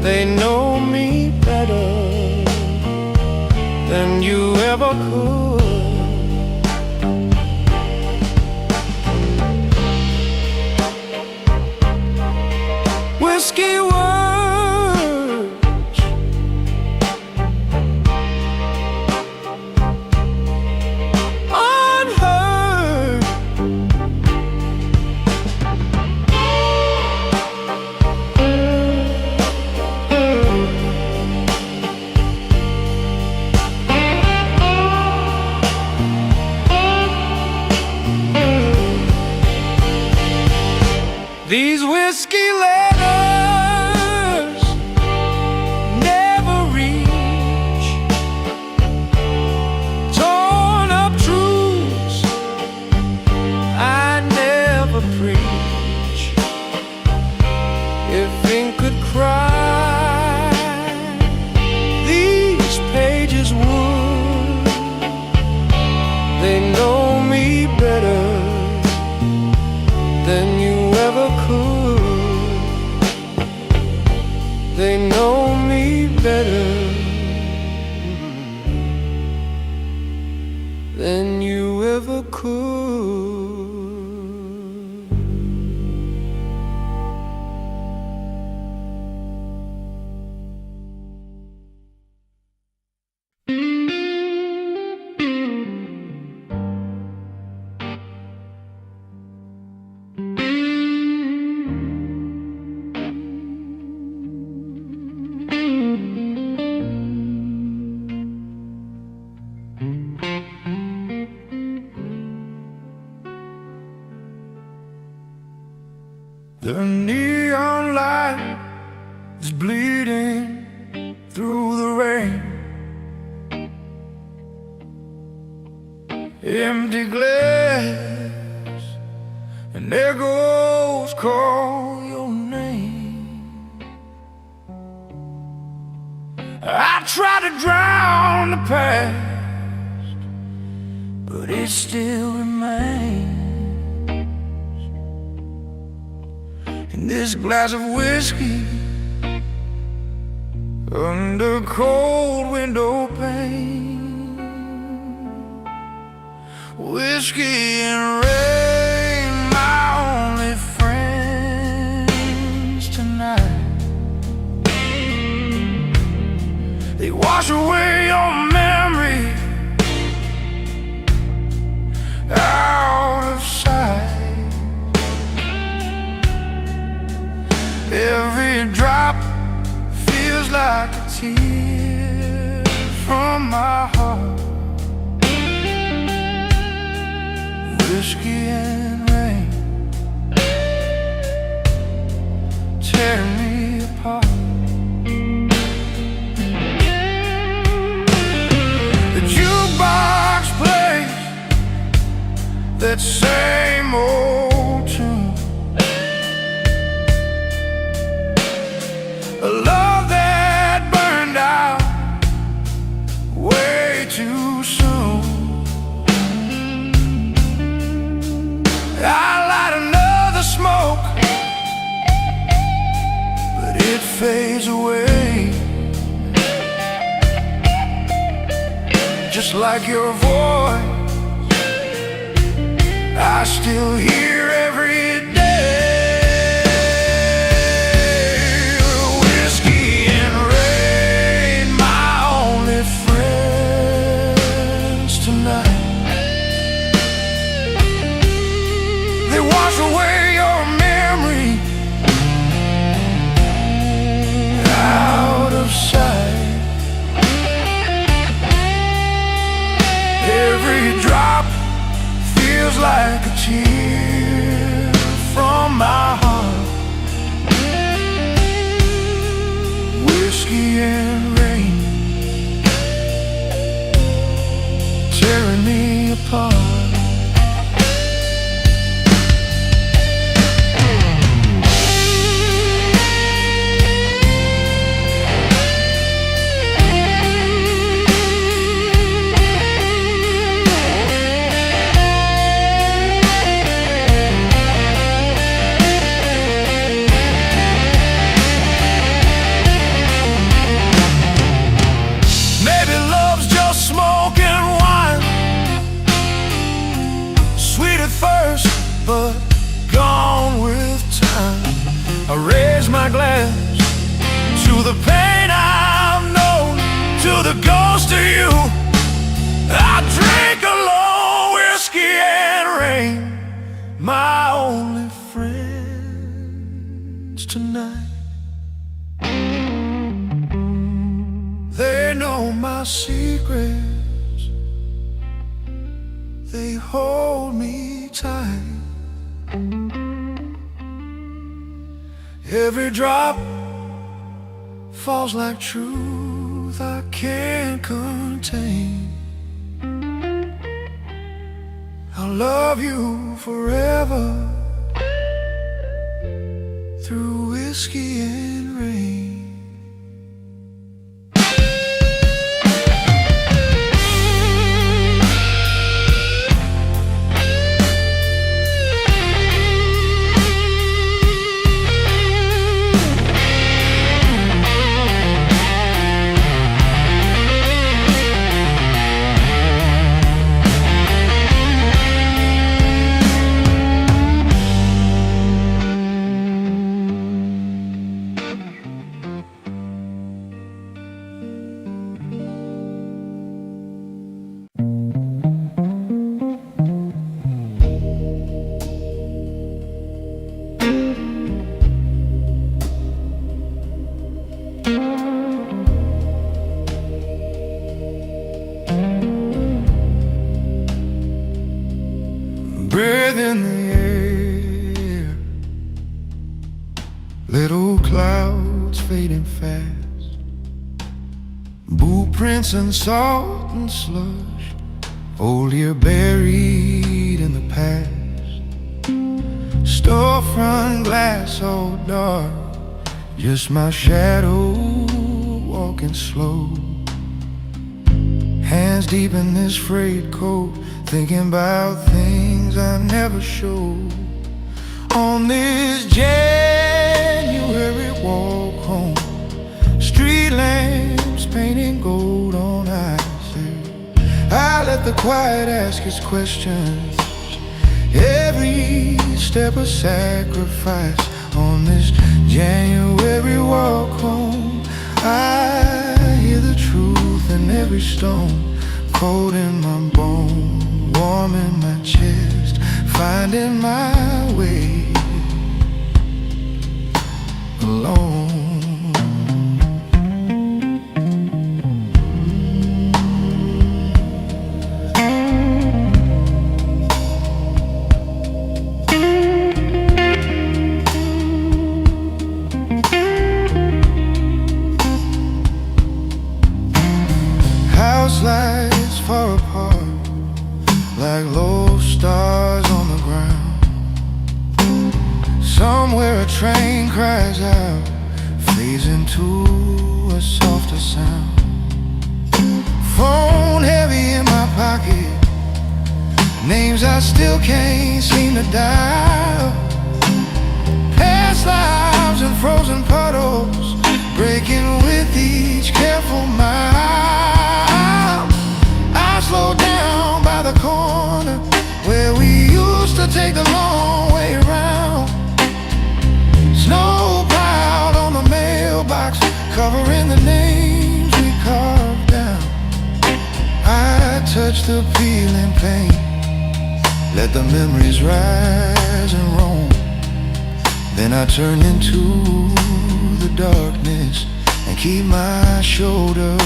They know me better than you ever could. Whiskey words, unheard. These whiskey letters never reach, torn up truths I never preach. If ink could cry, these pages would. They know me better than you ever could. They know me better than you ever could. The neon light is bleeding through the rain. Empty glass and echoes call your name. I try to drown the past, but it still remains. In this glass of whiskey under cold window pane, whiskey and rain, my only friends tonight. They wash away your memory out of sight. Every drop feels like a tear from my heart. Whiskey and rain tear me apart. The jukebox plays that same old tune, a love that burned out way too soon. I light another smoke, but it fades away, just like your voice I still hear every day. Whiskey and rain, my only friends tonight. They wash away your memory out of sight. Every drop feels like a tear from my heart. Whiskey and rain tearing me apart. First, but gone with time. I raise my glass to the pain I've known, to the ghost of you. I drink alone, whiskey and rain, my only friends tonight. They know my secrets, they hold me tight. Every drop falls like truth I can't contain. I'll love you forever through whiskey and rain. in the air. Little clouds fading fast, boot prints and salt and slush, old year buried in the past. Storefront glass all dark, just my shadow walking slow. Hands deep in this frayed coat, thinking about things I never showed. On this January walk home, street lamps painting gold on ice. I let the quiet ask its questions, every step a sacrifice. On this January walk home, I hear the truth in every stone, cold in my bone, warm in my chest, finding my way alone. House lights far apart, like low stars on the ground. Somewhere a train cries out, fades into a softer sound. Phone heavy in my pocket, names I still can't seem to dial. Past lives and frozen puddles, breaking with each careful mile. I slow down by the corner where we used to take the long way around. Snow piled on the mailbox, covering the names we carved down. I touch the peeling paint, let the memories rise and roam. Then I turn into the darkness and keep my shoulder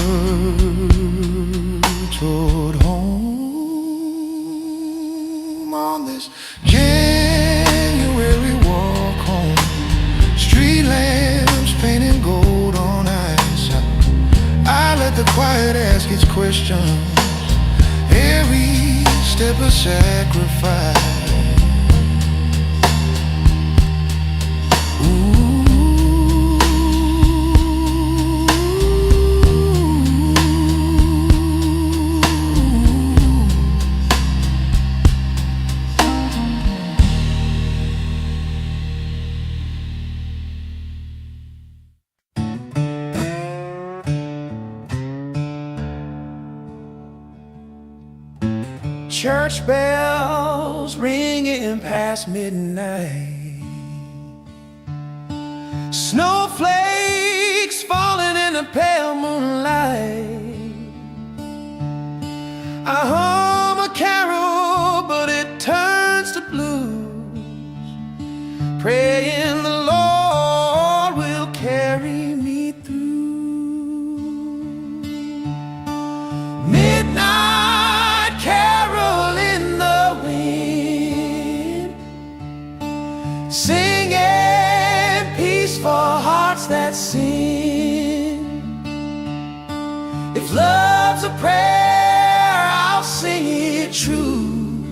toward home. On this January walk home, street lamps painting gold on ice. I let the quiet ask its questions, every step a sacrifice. Church bells ringing past midnight, snowflakes falling in the pale moonlight. I hum a carol, but it turns to blues, praying the Lord will carry me through. Midnight carol in the wind, singing peace for hearts that sin. If love's a prayer, I'll sing it true,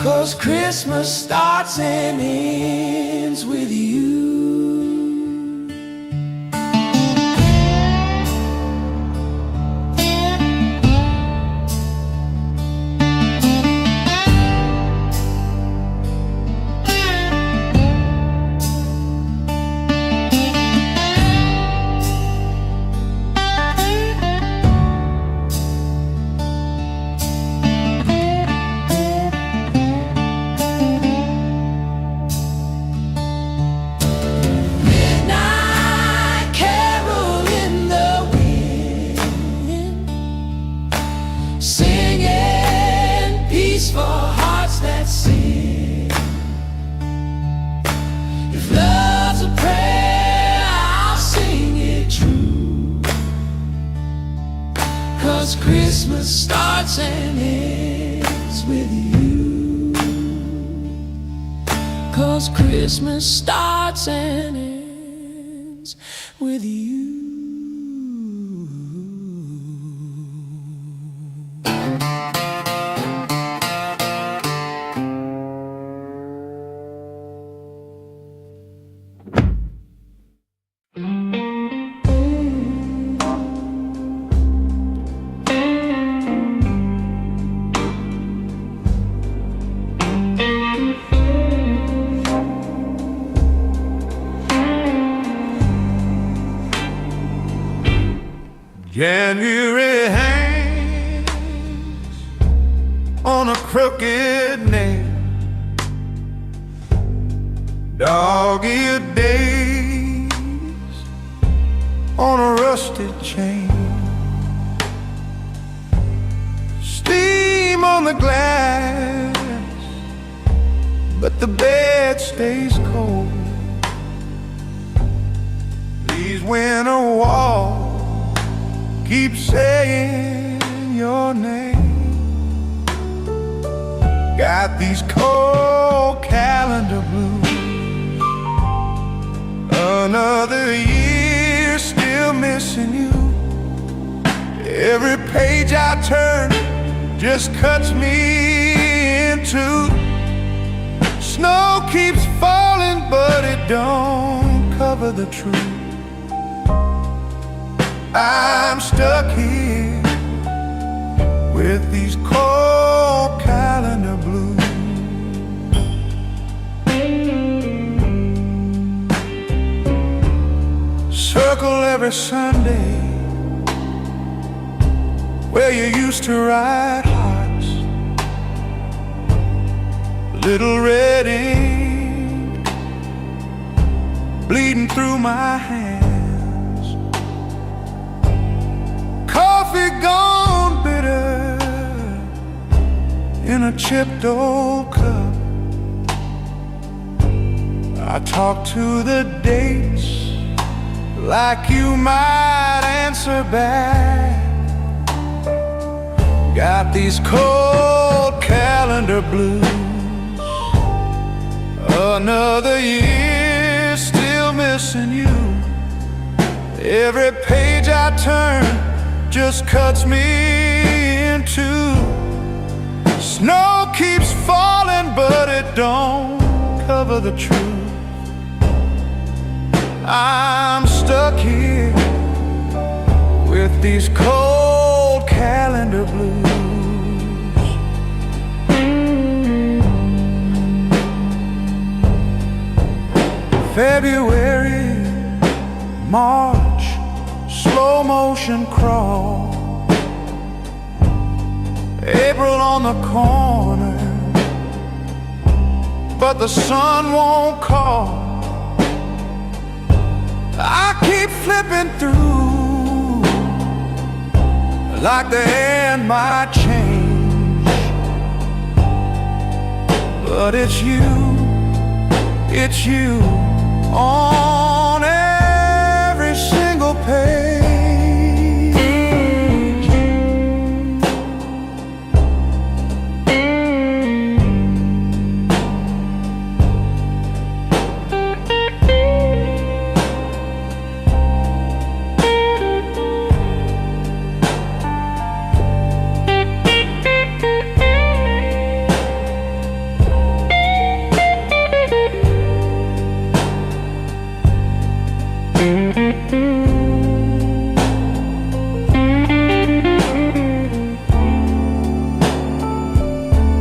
'cause Christmas starts and ends with you. Christmas starts and ends with you. 'cause Christmas starts and ends with you. January hangs on a crooked nail, dog-eared days on a rusted chain, steam on the glass, but the bed stays cold. These winter walls keep saying your name. Got these cold calendar blues. Another year still missing you. Every page I turn just cuts me in two. Snow keeps falling, but it don't cover the truth. I'm stuck here with these cold calendar blues. Circle every Sunday where you used to write hearts, little red ink bleeding through my hands. Coffee gone bitter in a chipped old cup. I talk to the dates like you might answer back. Got these cold calendar blues. Another year still missing you. Every page I turn just cuts me in two. Snow keeps falling, but it don't cover the truth. I'm stuck here with these cold calendar blues. February, March, slow motion crawl. April on the corner, but the sun won't call. I keep flipping through like the end might change, but it's you on every single page.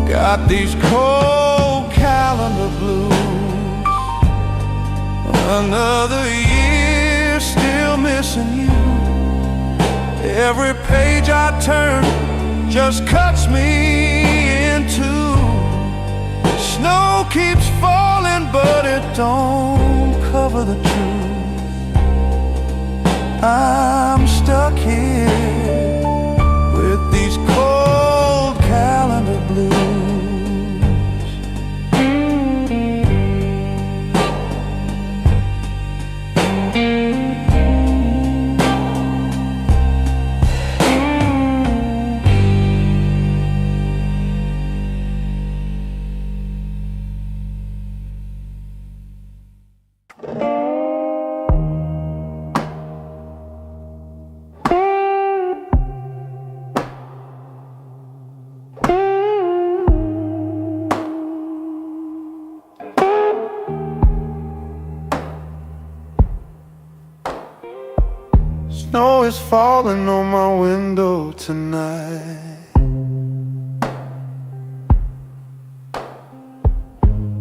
Got these cold calendar blues. Another year still missing you. Every page I turn just cuts me in two. Snow keeps falling, but it don't cover the truth. I'm stuck here with these cold calendar blues. Snow is falling on my window tonight.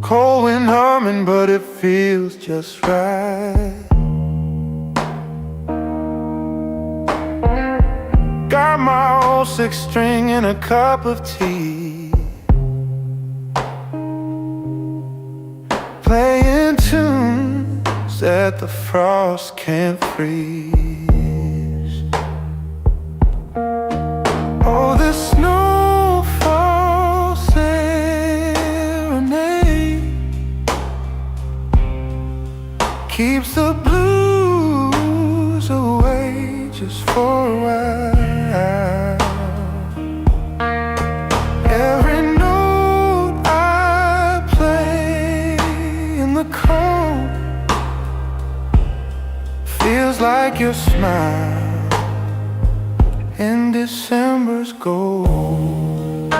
Cold wind humming, but it feels just right. Got my old six string and a cup of tea, playing tunes that the frost can't freeze. Oh, the snowfall serenade keeps the blues away just for a while. Every note I play in the cold feels like your smile in December's gold.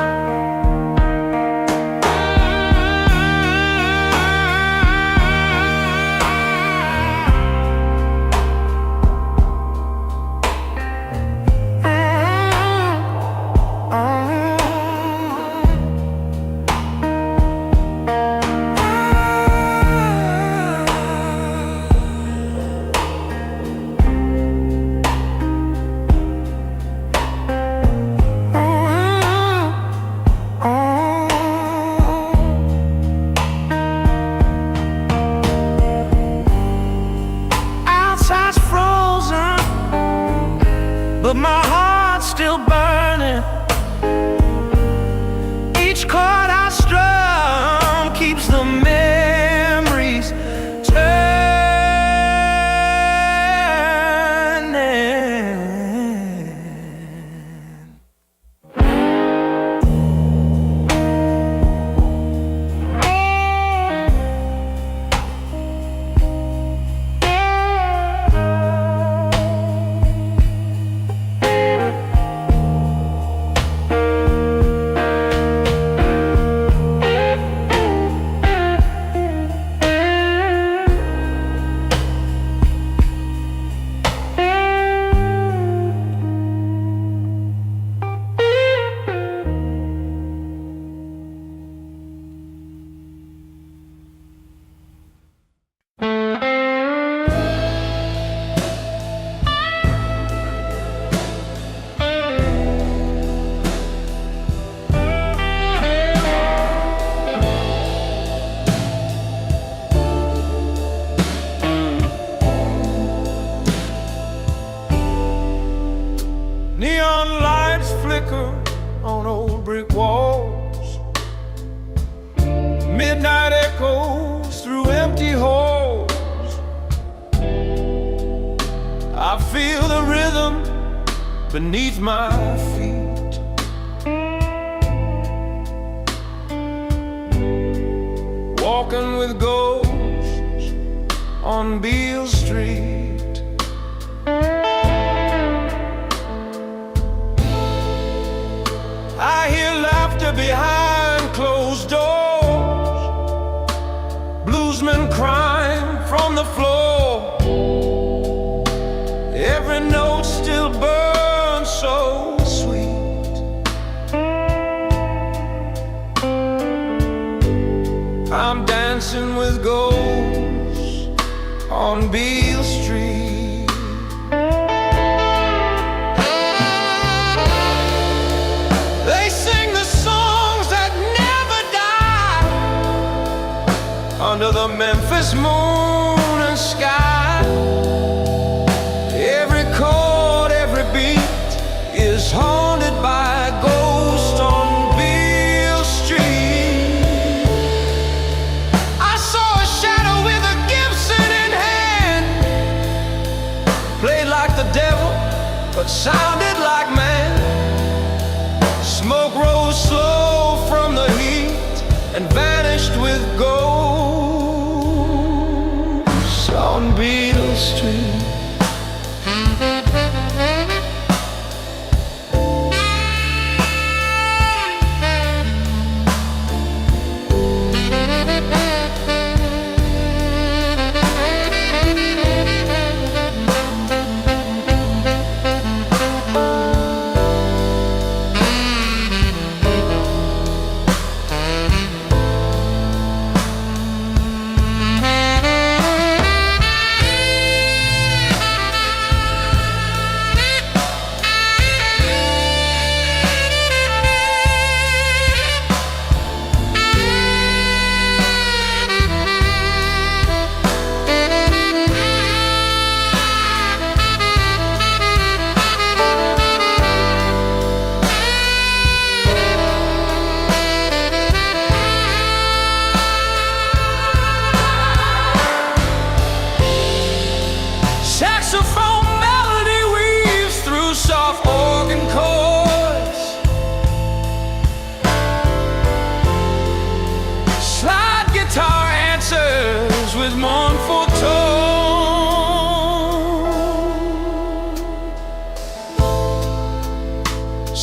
Outside's frozen, but my heart's still burning. Each chord I strum keeps the memories turning. Neon lights flicker on old brick walls. Midnight echoes through empty halls. I feel the rhythm beneath my feet. Walking with ghosts on Beale Street. I hear laughter behind closed doors, bluesmen crying from the floor. Every note still burns so sweet. I'm dancing with ghosts on Beale Street. Under the Memphis moon and sky, every chord, every beat is haunted by a ghost on Beale Street. I saw a shadow with a Gibson in hand, played like the devil but sounded like man. Smoke rose slow from the heat and vanished with gold on Beale Street.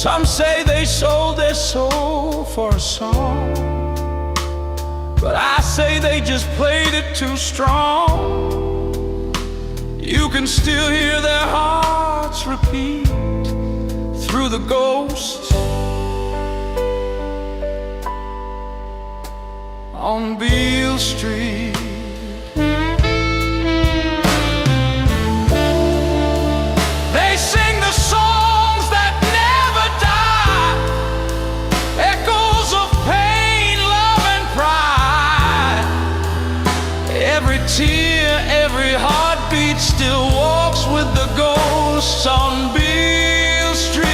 Some say they sold their soul for a song, but I say they just played it too strong. You can still hear their hearts repeat through the ghosts on Beale Street. They sing the songs that never die, echoes of pain, love and pride. Every tear, every heartbeat still walks with the ghosts on Beale Street.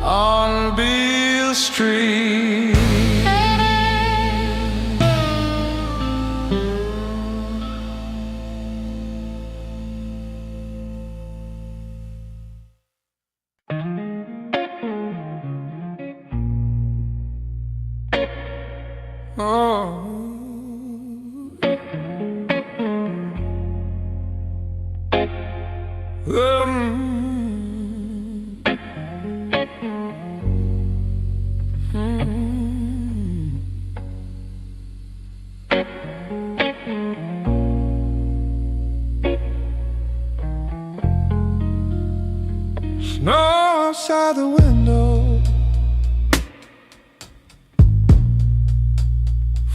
On Beale Street. Oh. Snow outside the window,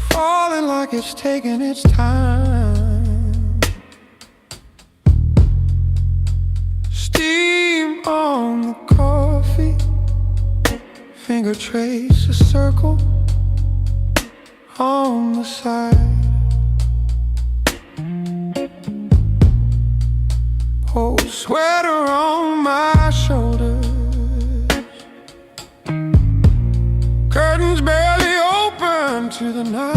falling like it's taking its time. Steam on the coffee, finger trace a circle on the side. Oh, sweater on my shoulders, curtains barely open to the night.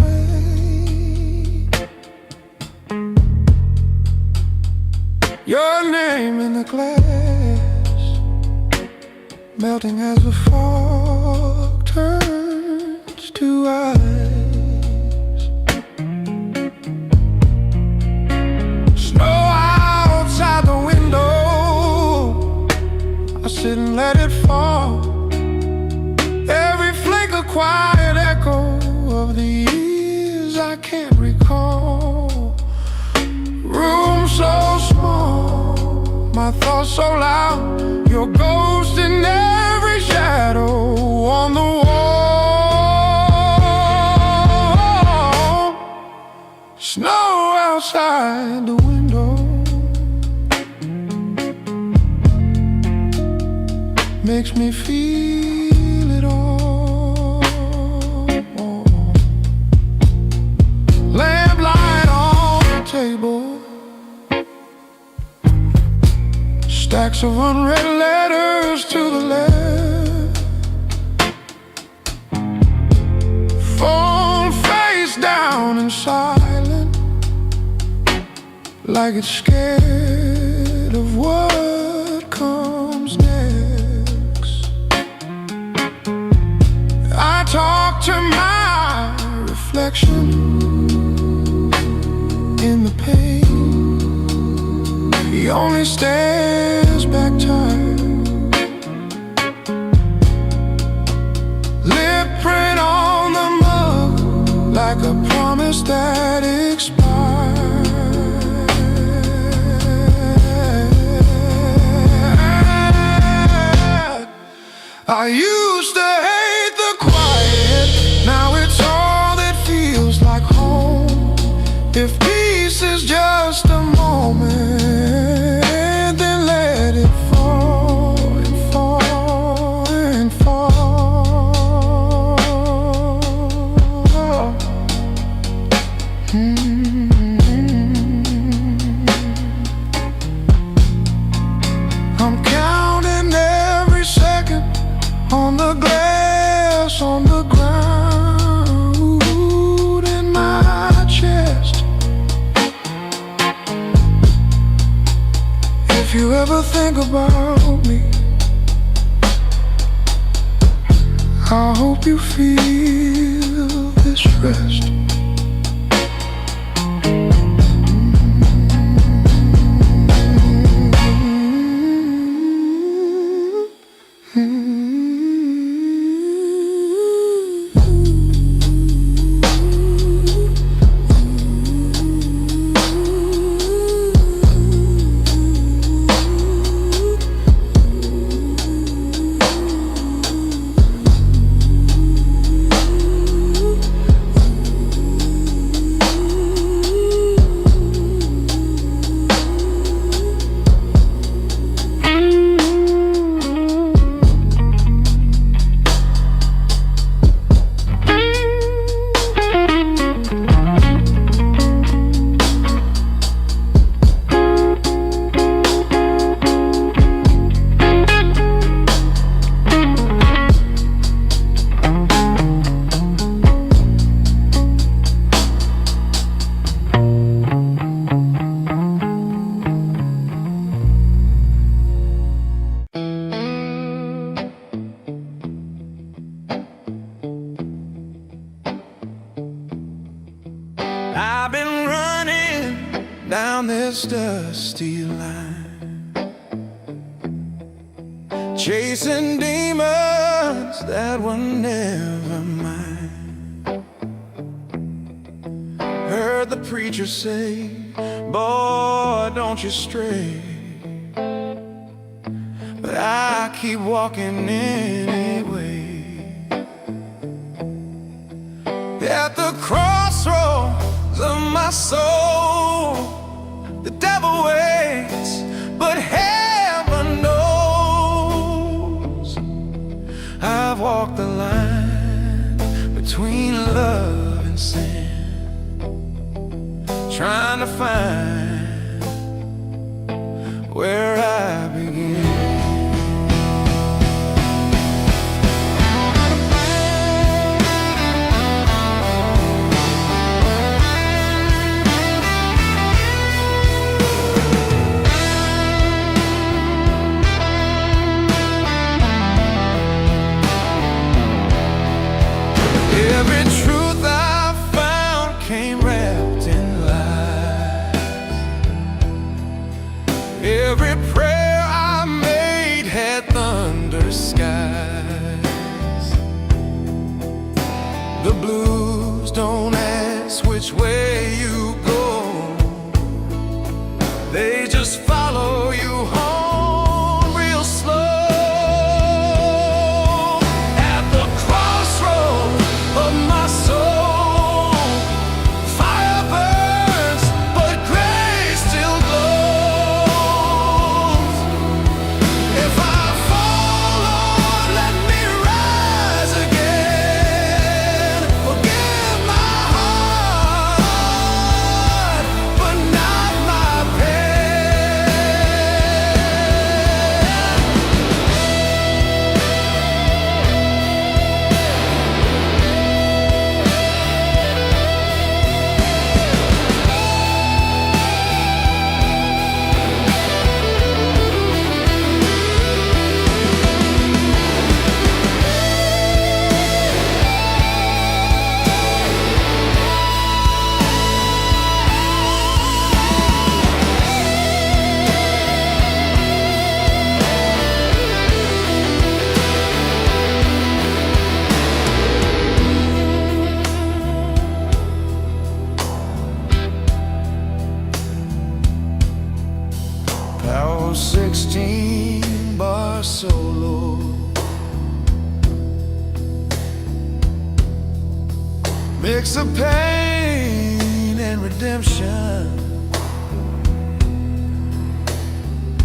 Your name in the glass, melting as the fog turns to ice. Snow outside the window, I sit and let it fall. Every flake a quiet echo of the years I can't recall. Room so small, my thoughts so loud, your ghost in every shadow on the wall. Snow outside the window makes me feel it all. Lamplight on the table, stacks of unread letters to the left, phone face down and silent, like it's scared of what comes next. I talk to my reflection in the pain. He only stares back tired, lip print on the mug, like a promise that expired. I used to hate the quiet, now it's all that feels like home. If peace is just a moment, then let it fall and fall and fall. I'm counting every second on the glass, on the ground in my chest. ever think about me, I hope you feel this rest. I've been running down this dusty line, chasing demons that were never mine. Heard the preacher say, boy, don't you stray, but I keep walking anyway. At the crossroads of my soul, the devil waits, but heaven knows I've walked the line between love and sin, trying to find where I begin. Every truth I found came wrapped in lies. Every prayer I made had thunder skies. The blues don't ask which way you go, they just follow you home real slow. Power 16 bar solo, mix of pain and redemption,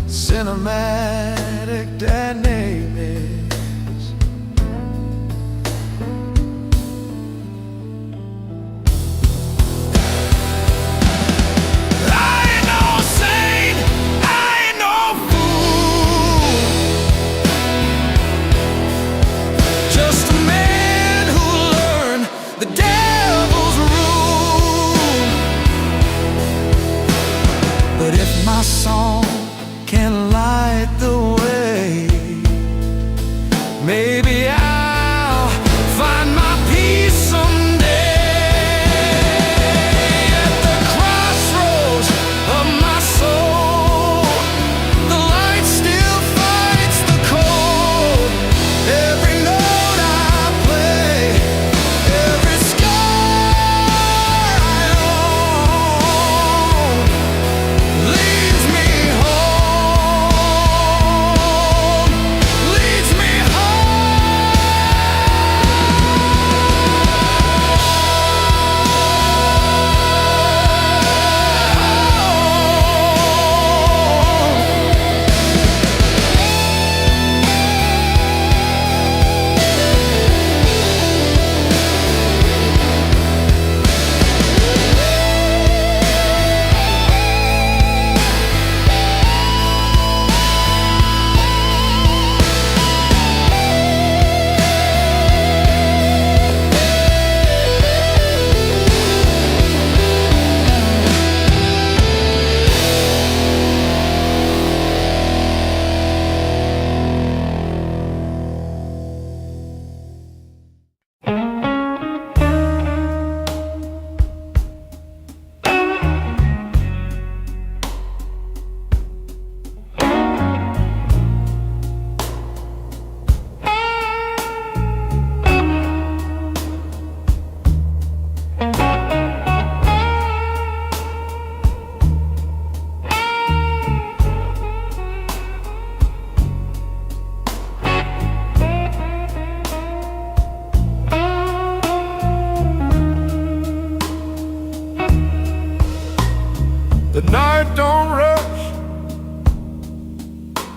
cinematic dynamics. But if my song can lie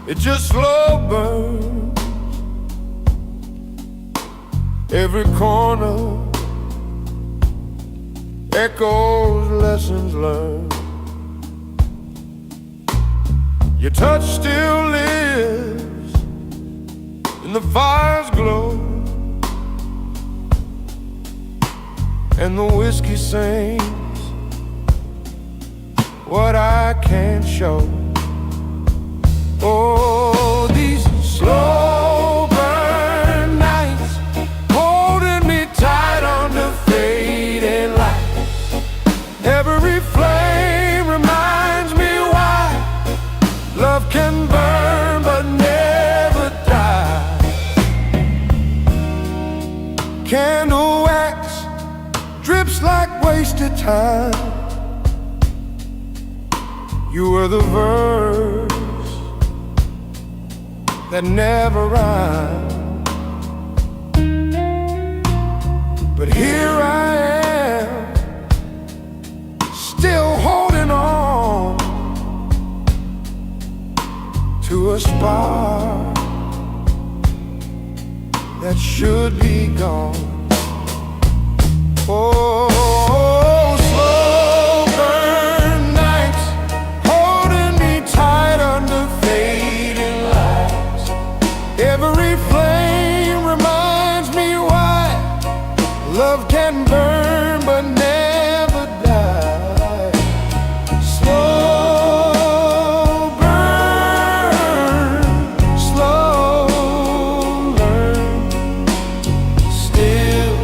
it just slow burns. Every corner echoes lessons learned. Your touch still lives in the fire's glow, and the whiskey sings what I can't show. Oh, these slow burn nights, holding me tight under fading lights. Every flame reminds me why love can burn but never die. Candle wax drips like wasted time. You were the verse that never rhymed, but here I am, still holding on to a spark that should be gone. Oh, slow burn nights, holding me tight under fading lights. Every flame reminds me why love can burn but never die. Slow burn, slow learn, still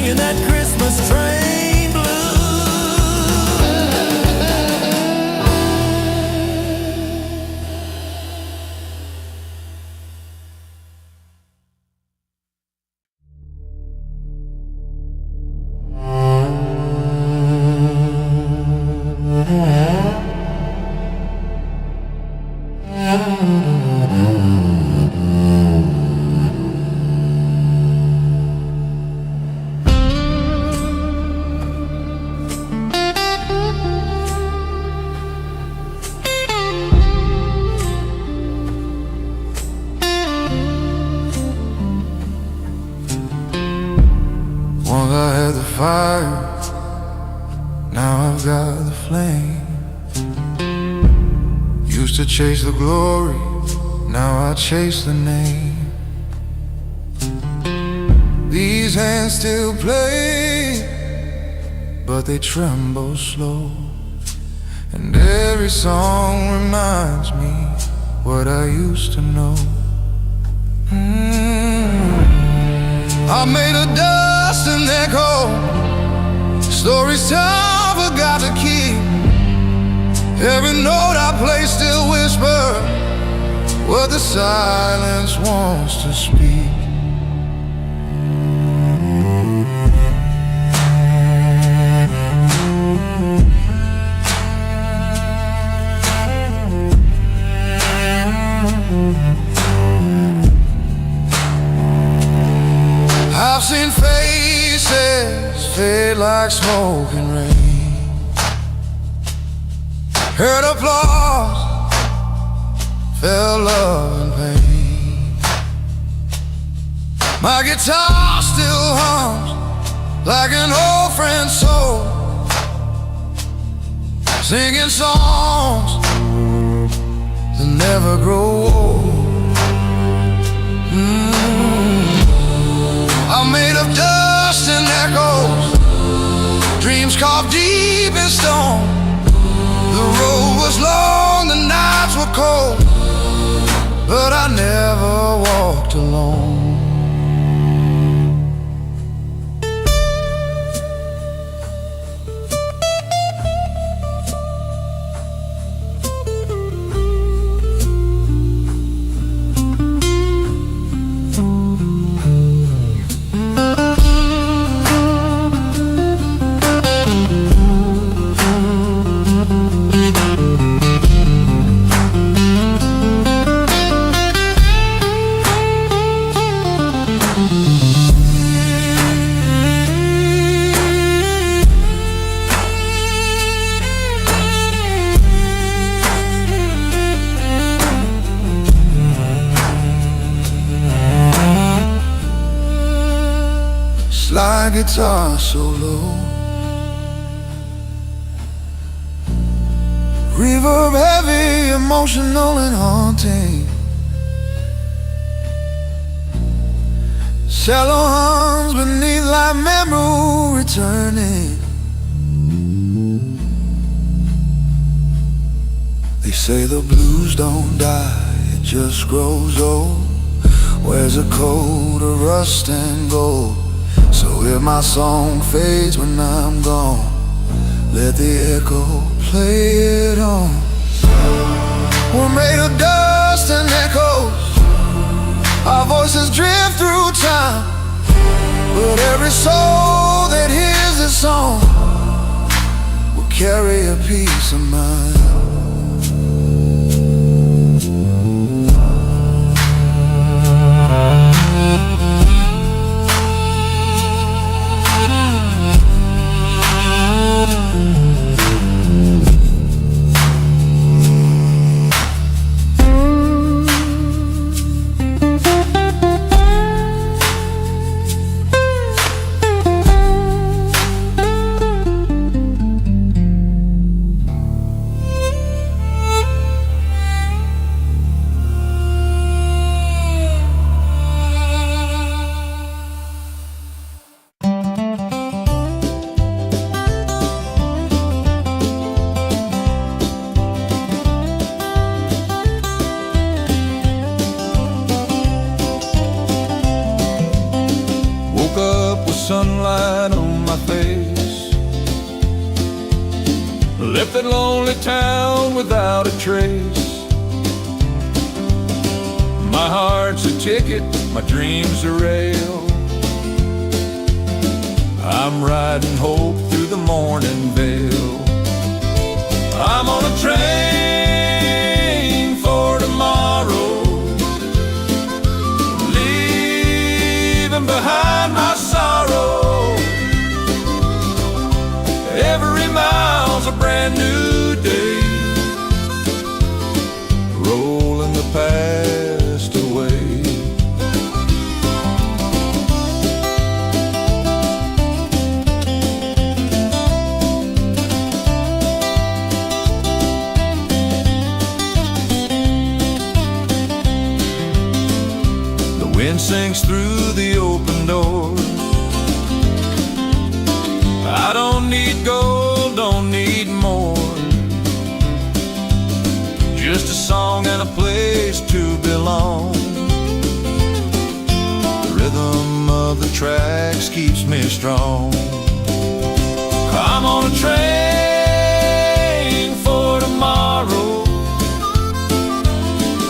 singing that Christmas train blues. Once I had the fire, now I've got the flame. Used to chase the glory, now I chase the name. These hands still play, but they tremble slow. And every song reminds me what I used to know. I made a dust and echo, stories time forgot to keep. Every note I play still whisper what the silence wants to speak. I've seen faces fade like smoke and rain, heard applause, felt love and pain. My guitar still hums like an old friend's soul, singing songs that never grow old. I'm made of dust and echoes, dreams carved deep in stone. The road was long, the nights were cold, but I never walked alone. Slide guitar solo, reverb heavy, emotional and haunting. Shallow hums beneath like memory returning. They say the blues don't die, it just grows old. Wears a coat of rust and gold. So if my song fades when I'm gone, let the echo play it on. We're made of dust and echoes, our voices drift through time, but every soul that hears this song will carry a peace of mind. sunlight on my face. Left that lonely town without a trace. My heart's a ticket, my dreams a rail. I'm riding hope through the morning veil. I'm on a train for tomorrow, leaving behind my sorrow. Every mile's a brand new day, rolling the past away. Wind sings through the open door. I don't need gold, don't need more. Just a song and a place to belong. The rhythm of the tracks keeps me strong. I'm on a train for tomorrow,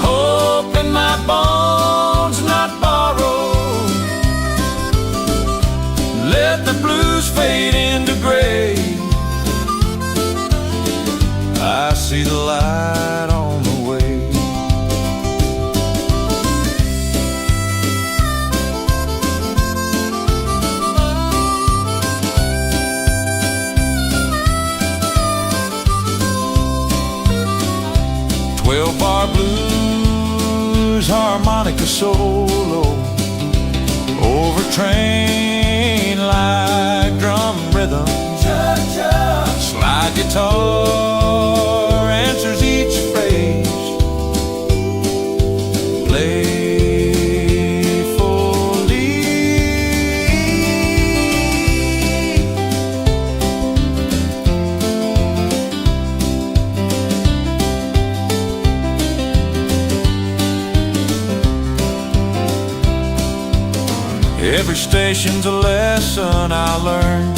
hope in my bones, not borrowed. Let the blues fade into gray. I see the light on the way. Twelve-bar blues, harmonica solo, overtrain like drum rhythm. Slide guitar answers each phrase, playfully. Every station's a lesson I learned.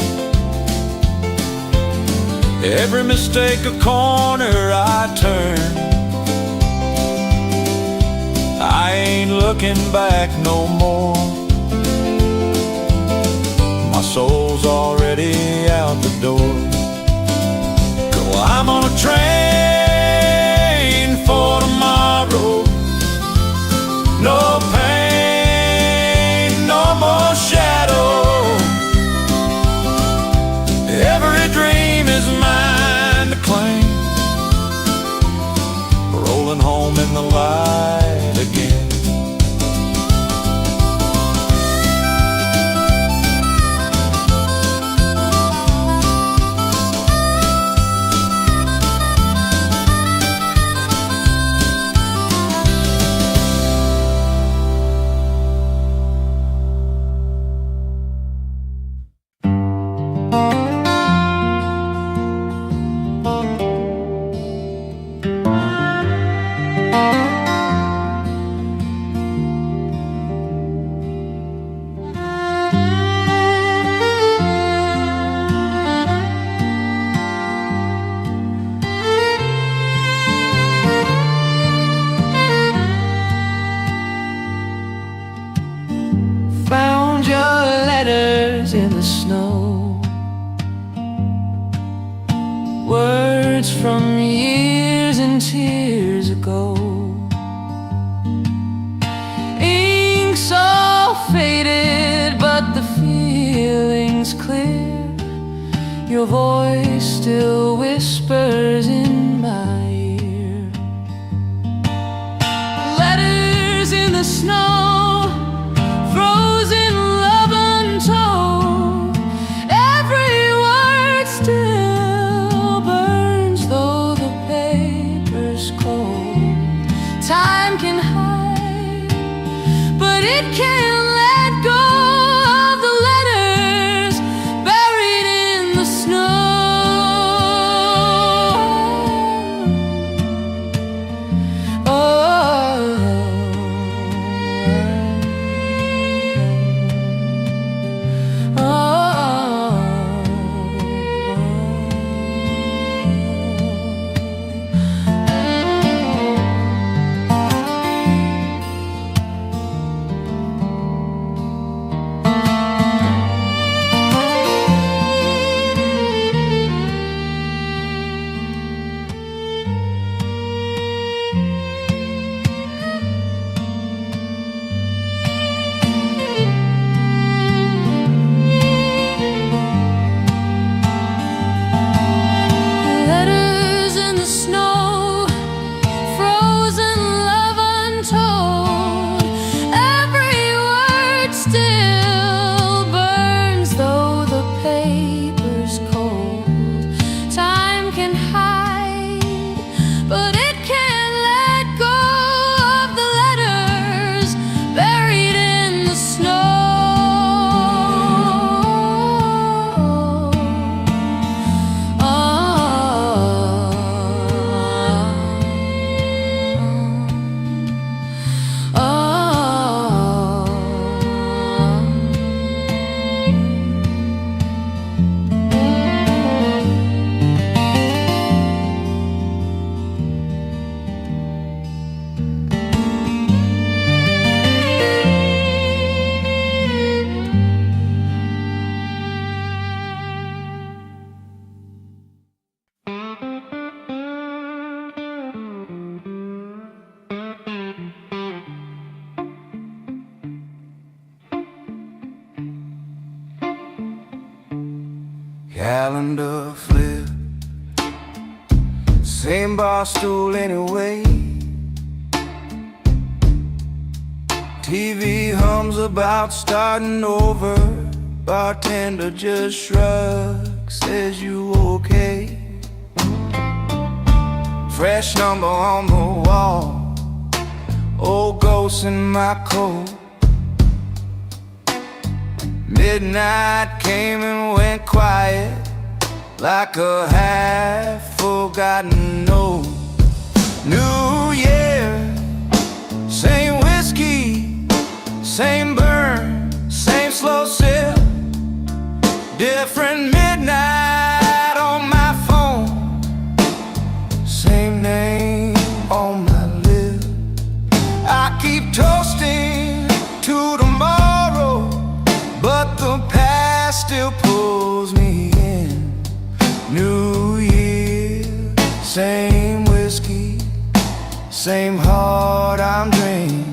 Every mistake a corner I turn. I ain't looking back no more. My soul's already out the door. Well, I'm on a train for tomorrow. No pain, no more shadow. Every dream is mine to claim, rolling home in the light again. Found your letters in the snow, words from years and tears ago. Ink so faded, but the feeling's clear. Your voice still whispers in my ear. Letters in the snow, frozen love untold. Every word still burns, though the paper's cold. Time can hide, but it can't let go of the letters buried in the snow. Oh, calendar flip, same bar stool anyway. TV hums about starting over, bartender just shrugs, says you okay. Fresh number on the wall, old ghosts in my coat. Midnight came and went quiet, like a half-forgotten note. New Year, same whiskey, same burn, same slow sip. Different midnight on my phone, same name on my lip. I keep toasting to tomorrow, but the past still pulls me in. New Year, same whiskey, same heart I'm drinking.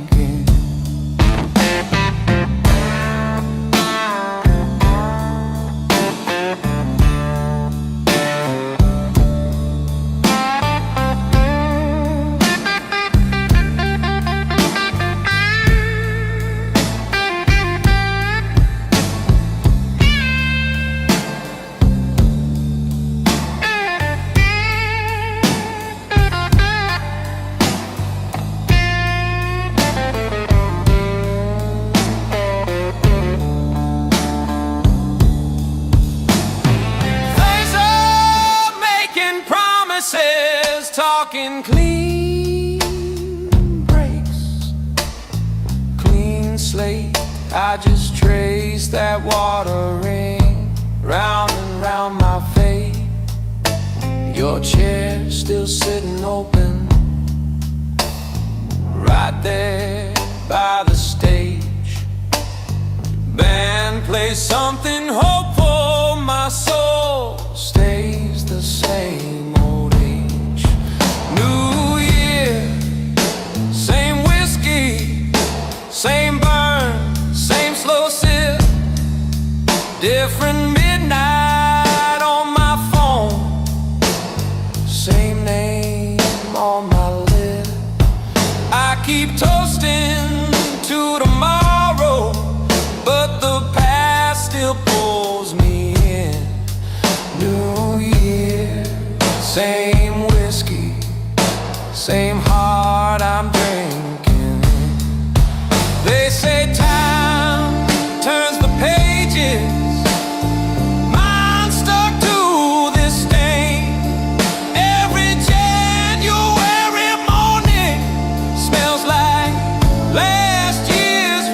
Talking clean breaks, clean slate. I just trace that watering round and round my face. Your chair's still sitting open, right there by the stage. Band plays something hopeful, my soul stays the same. Same burn, same slow sip. Different midnight on my phone, same name on my lip. I keep toasting to tomorrow, but the past still pulls me in. New Year, same whiskey, same heart I'm drinking. They say time turns the pages. Mine stuck to this stain. Every January morning smells like last year's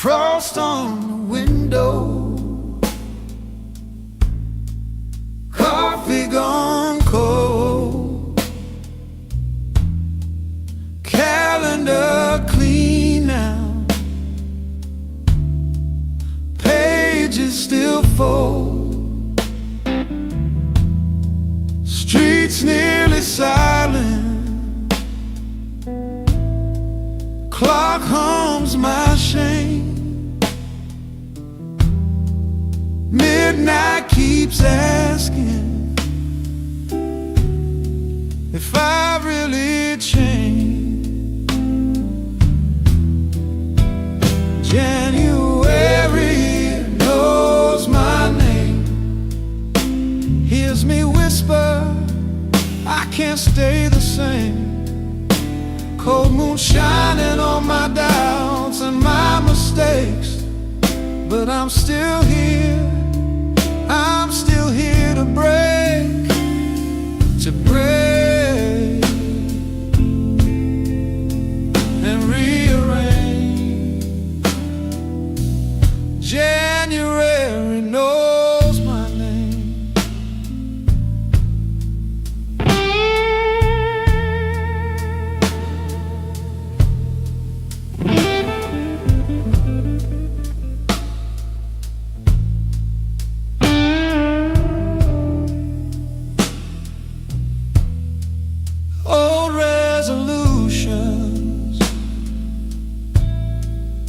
Frost on the window, coffee gone cold, calendar clean now, pages still fold, streets nearly silent, clock hums my shame. Midnight keeps asking if I've really changed. January knows my but I'm still here. I'm still here to break, and rearrange. January knows my name. Old resolutions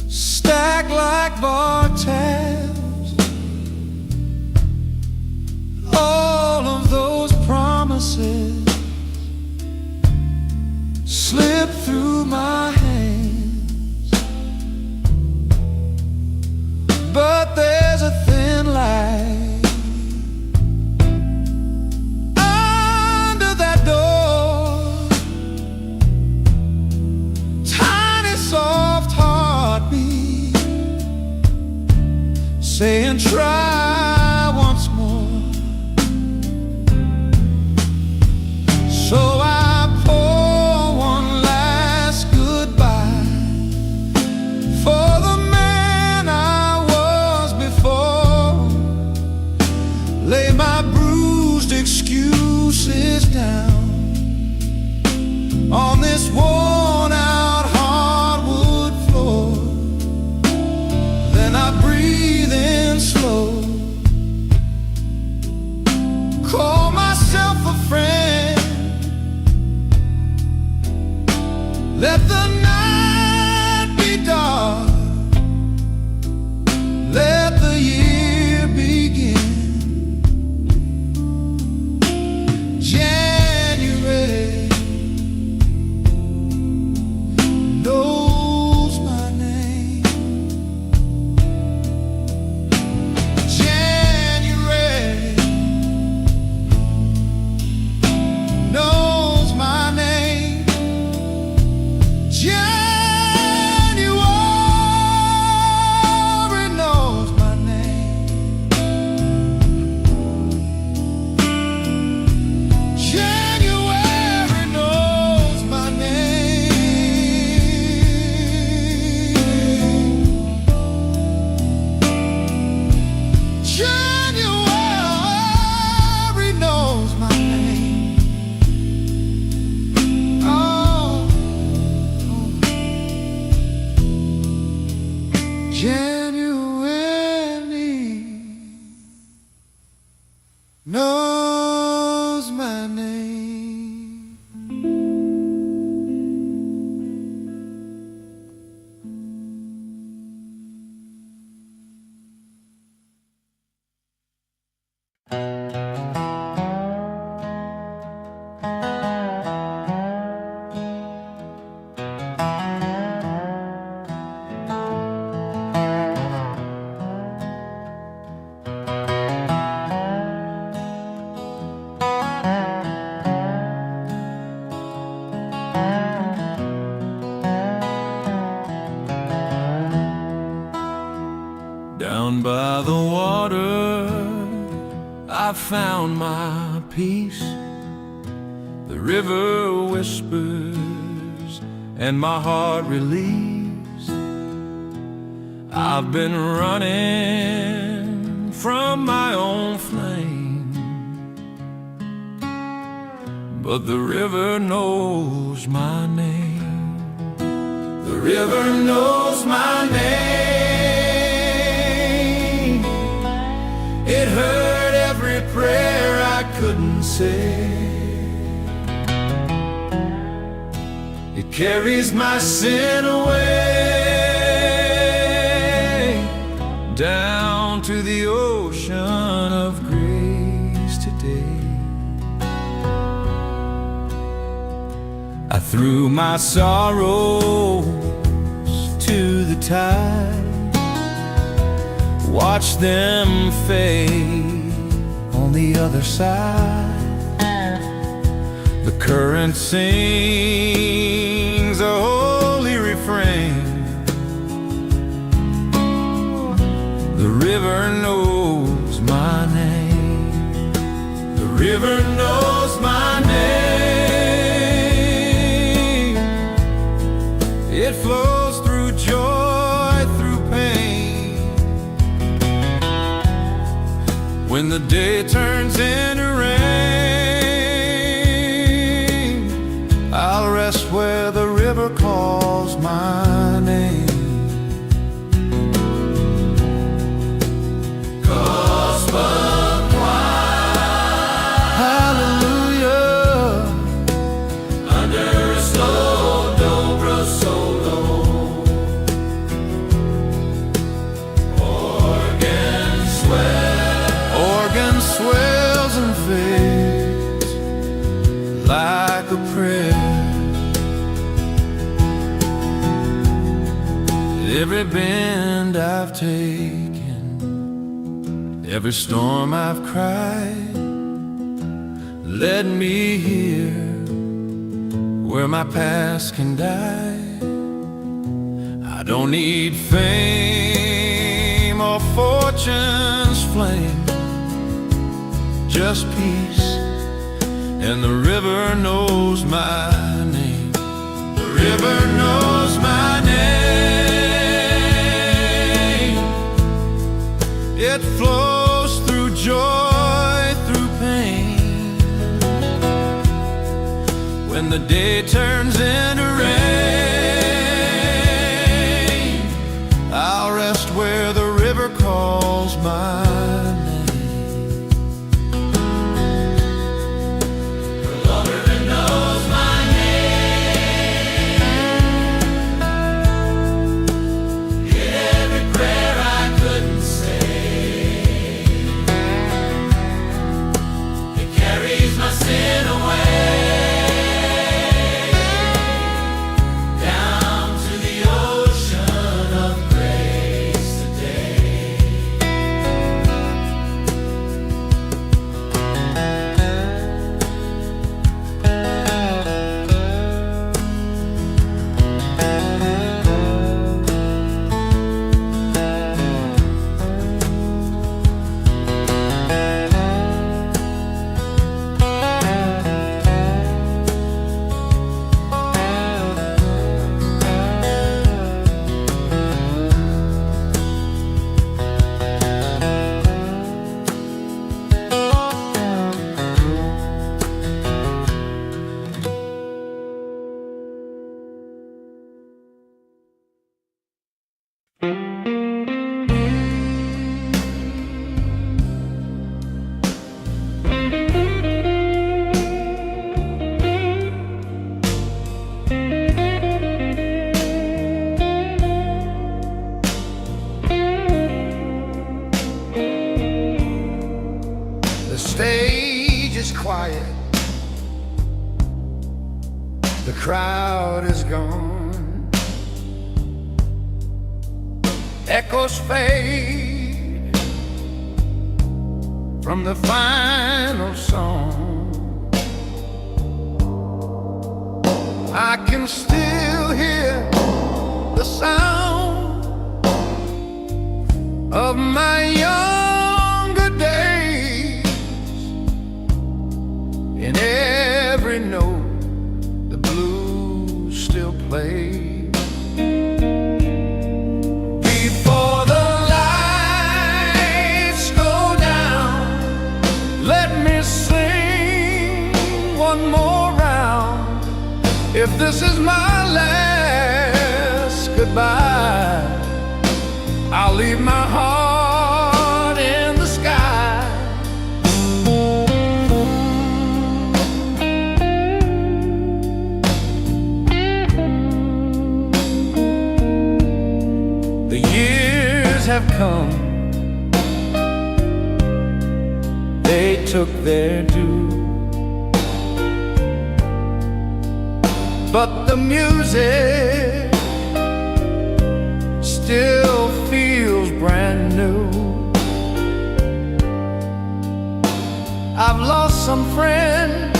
stack like bar tabs. All of those promises slip through my hands, but there's a thin light under that door. Tiny soft heartbeat saying try once more. So I pour one last goodbye for the man I was before. Lay my bruised excuses down on this worn out hardwood floor. Then I breathe in slow, call myself a friend. Let the night be dark, let the year begin. January knows my name. January knows my name. January knows my name. January knows my name. January knows my name. Oh, January knows my name. Down by the water, I found my peace. The river whispers and my heart relieves. I've been running from my own flame, but the river knows my name. The river knows my name. It heard every prayer I couldn't say. It carries my sin away down to the ocean of grace today. I threw my sorrows to the tide, watched them fade on the other side. The current sings a holy refrain. The river knows my name. The river knows my name. It flows through joy, through pain. When the day turns into rain, I'll rest where the river calls my name. Swells and fades like a prayer. Every bend I've taken, every storm I've cried, led me here where my past can die. I don't need fame or fortune's flame, just peace, and the river knows my name. The river knows my name. It flows through joy, through pain. When the day turns into rain, I'll rest where the river calls my name. Quiet, the crowd is gone, echoes fade from the final song. I can still hear the sound of my younger days. In every note, the blues still play. Before the lights go down, let me sing one more round. If this is my last goodbye, I'll leave my heart in the sky. The years have come, they took their due, but the music still feels brand new. I've lost some friends,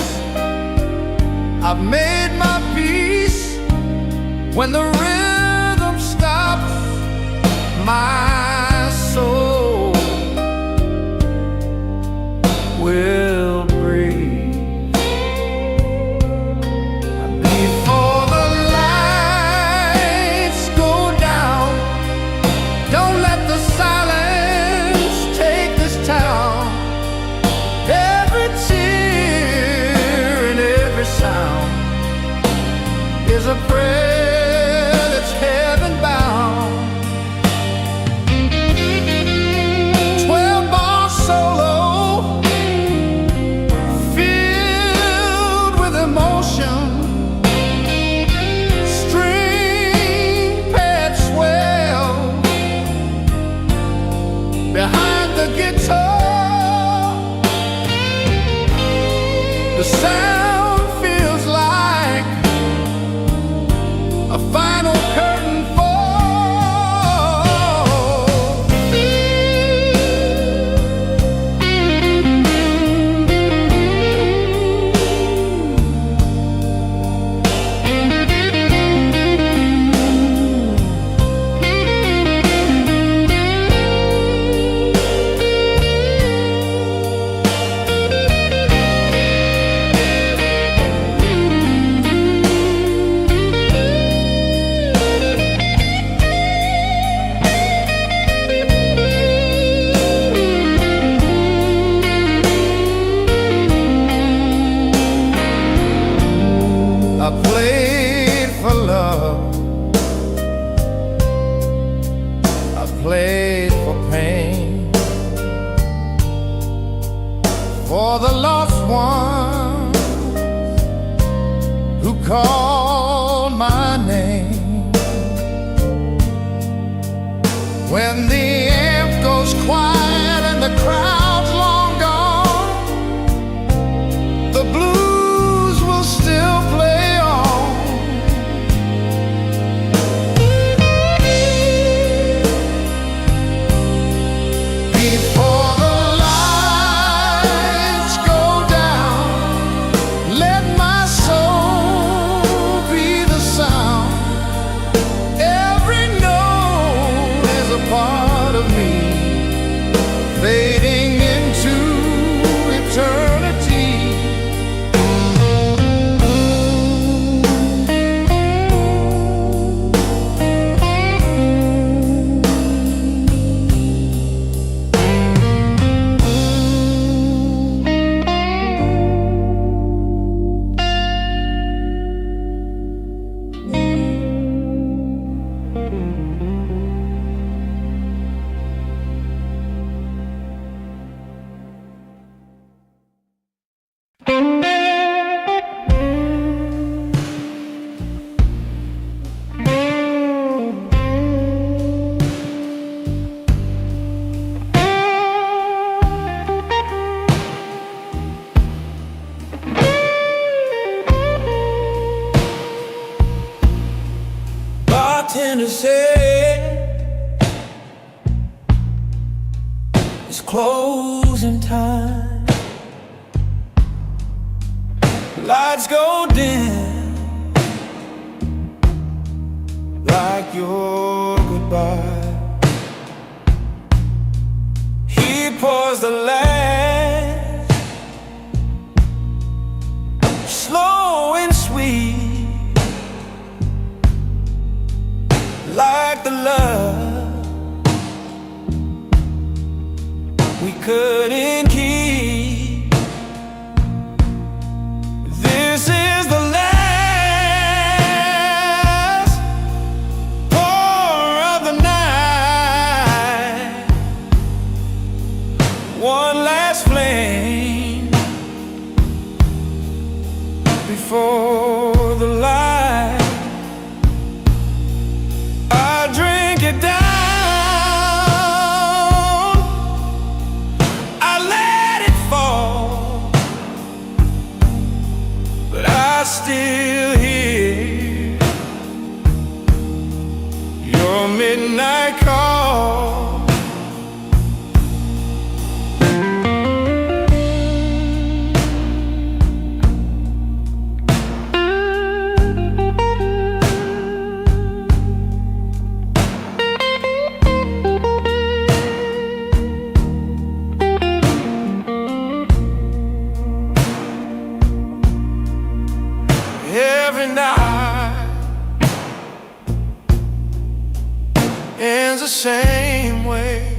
I've made my peace. When the rhythm stops, my soul behind the guitar. The sound feels like a final curtain fall. I played for love, I played for pain, for the lost one who called my name. When the amp goes quiet and the crowd's long gone, the blues will still play. Part of me fading into eternity. Bartender said it's closing time. Lights go dim like your goodbye. He pours the last, slow and sweet, like the love we couldn't keep. This is the last pour of the night, one last flame before the light. I drink it down, I let it fall, but I still hear your midnight call. Every night ends the same way.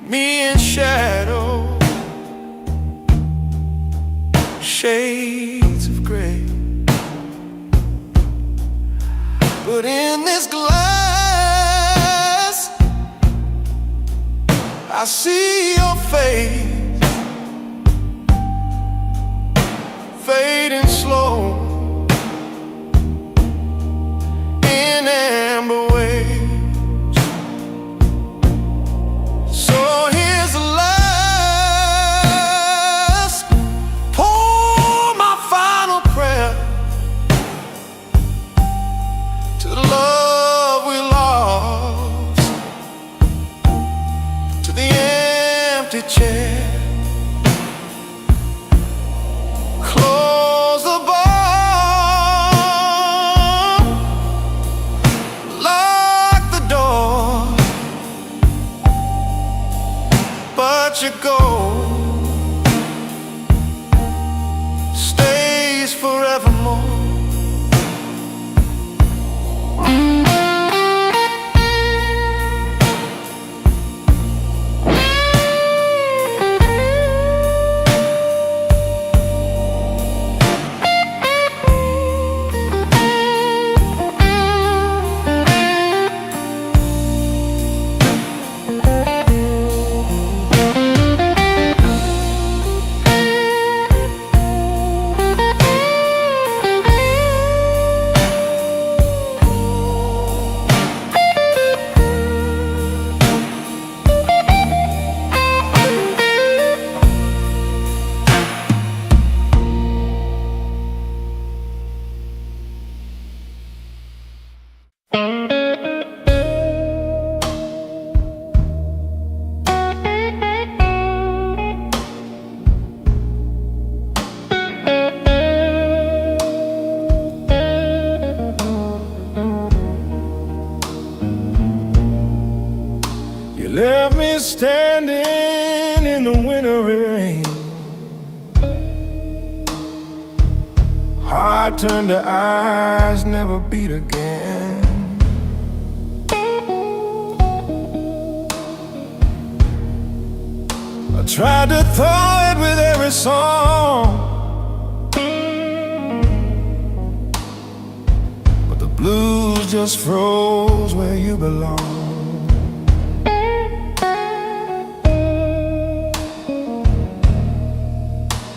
Me in shadow, shades of gray. But in this glass I see your face, fading slow in amber waves. empty chair. Close the bar, lock the door, but your gold stays forevermore. You left me standing in the winter rain. Heart turned to eyes, never beat again. I tried to thaw it with every song, but the blues just froze where you belong.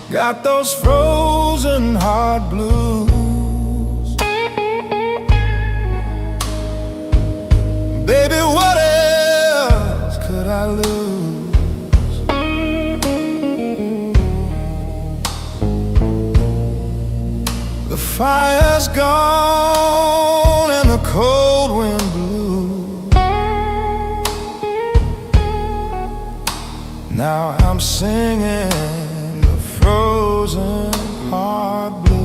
Got those frozen heart blues. Baby, what else could I lose? The fire's gone and the cold wind blew. Now I'm singing frozen heart blues.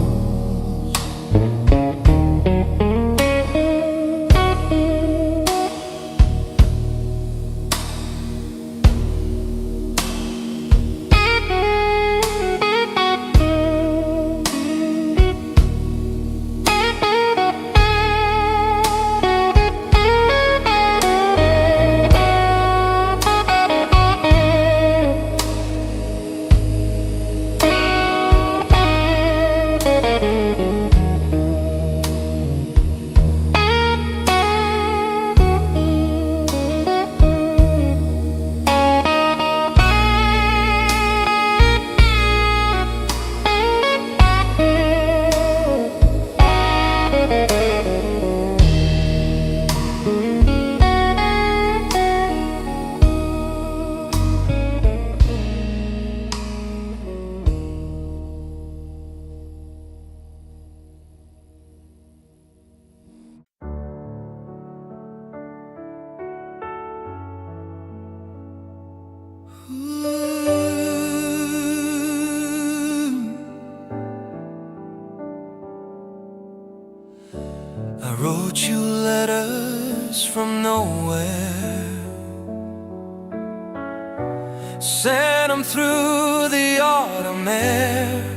I wrote you letters from nowhere, sent them through the autumn air.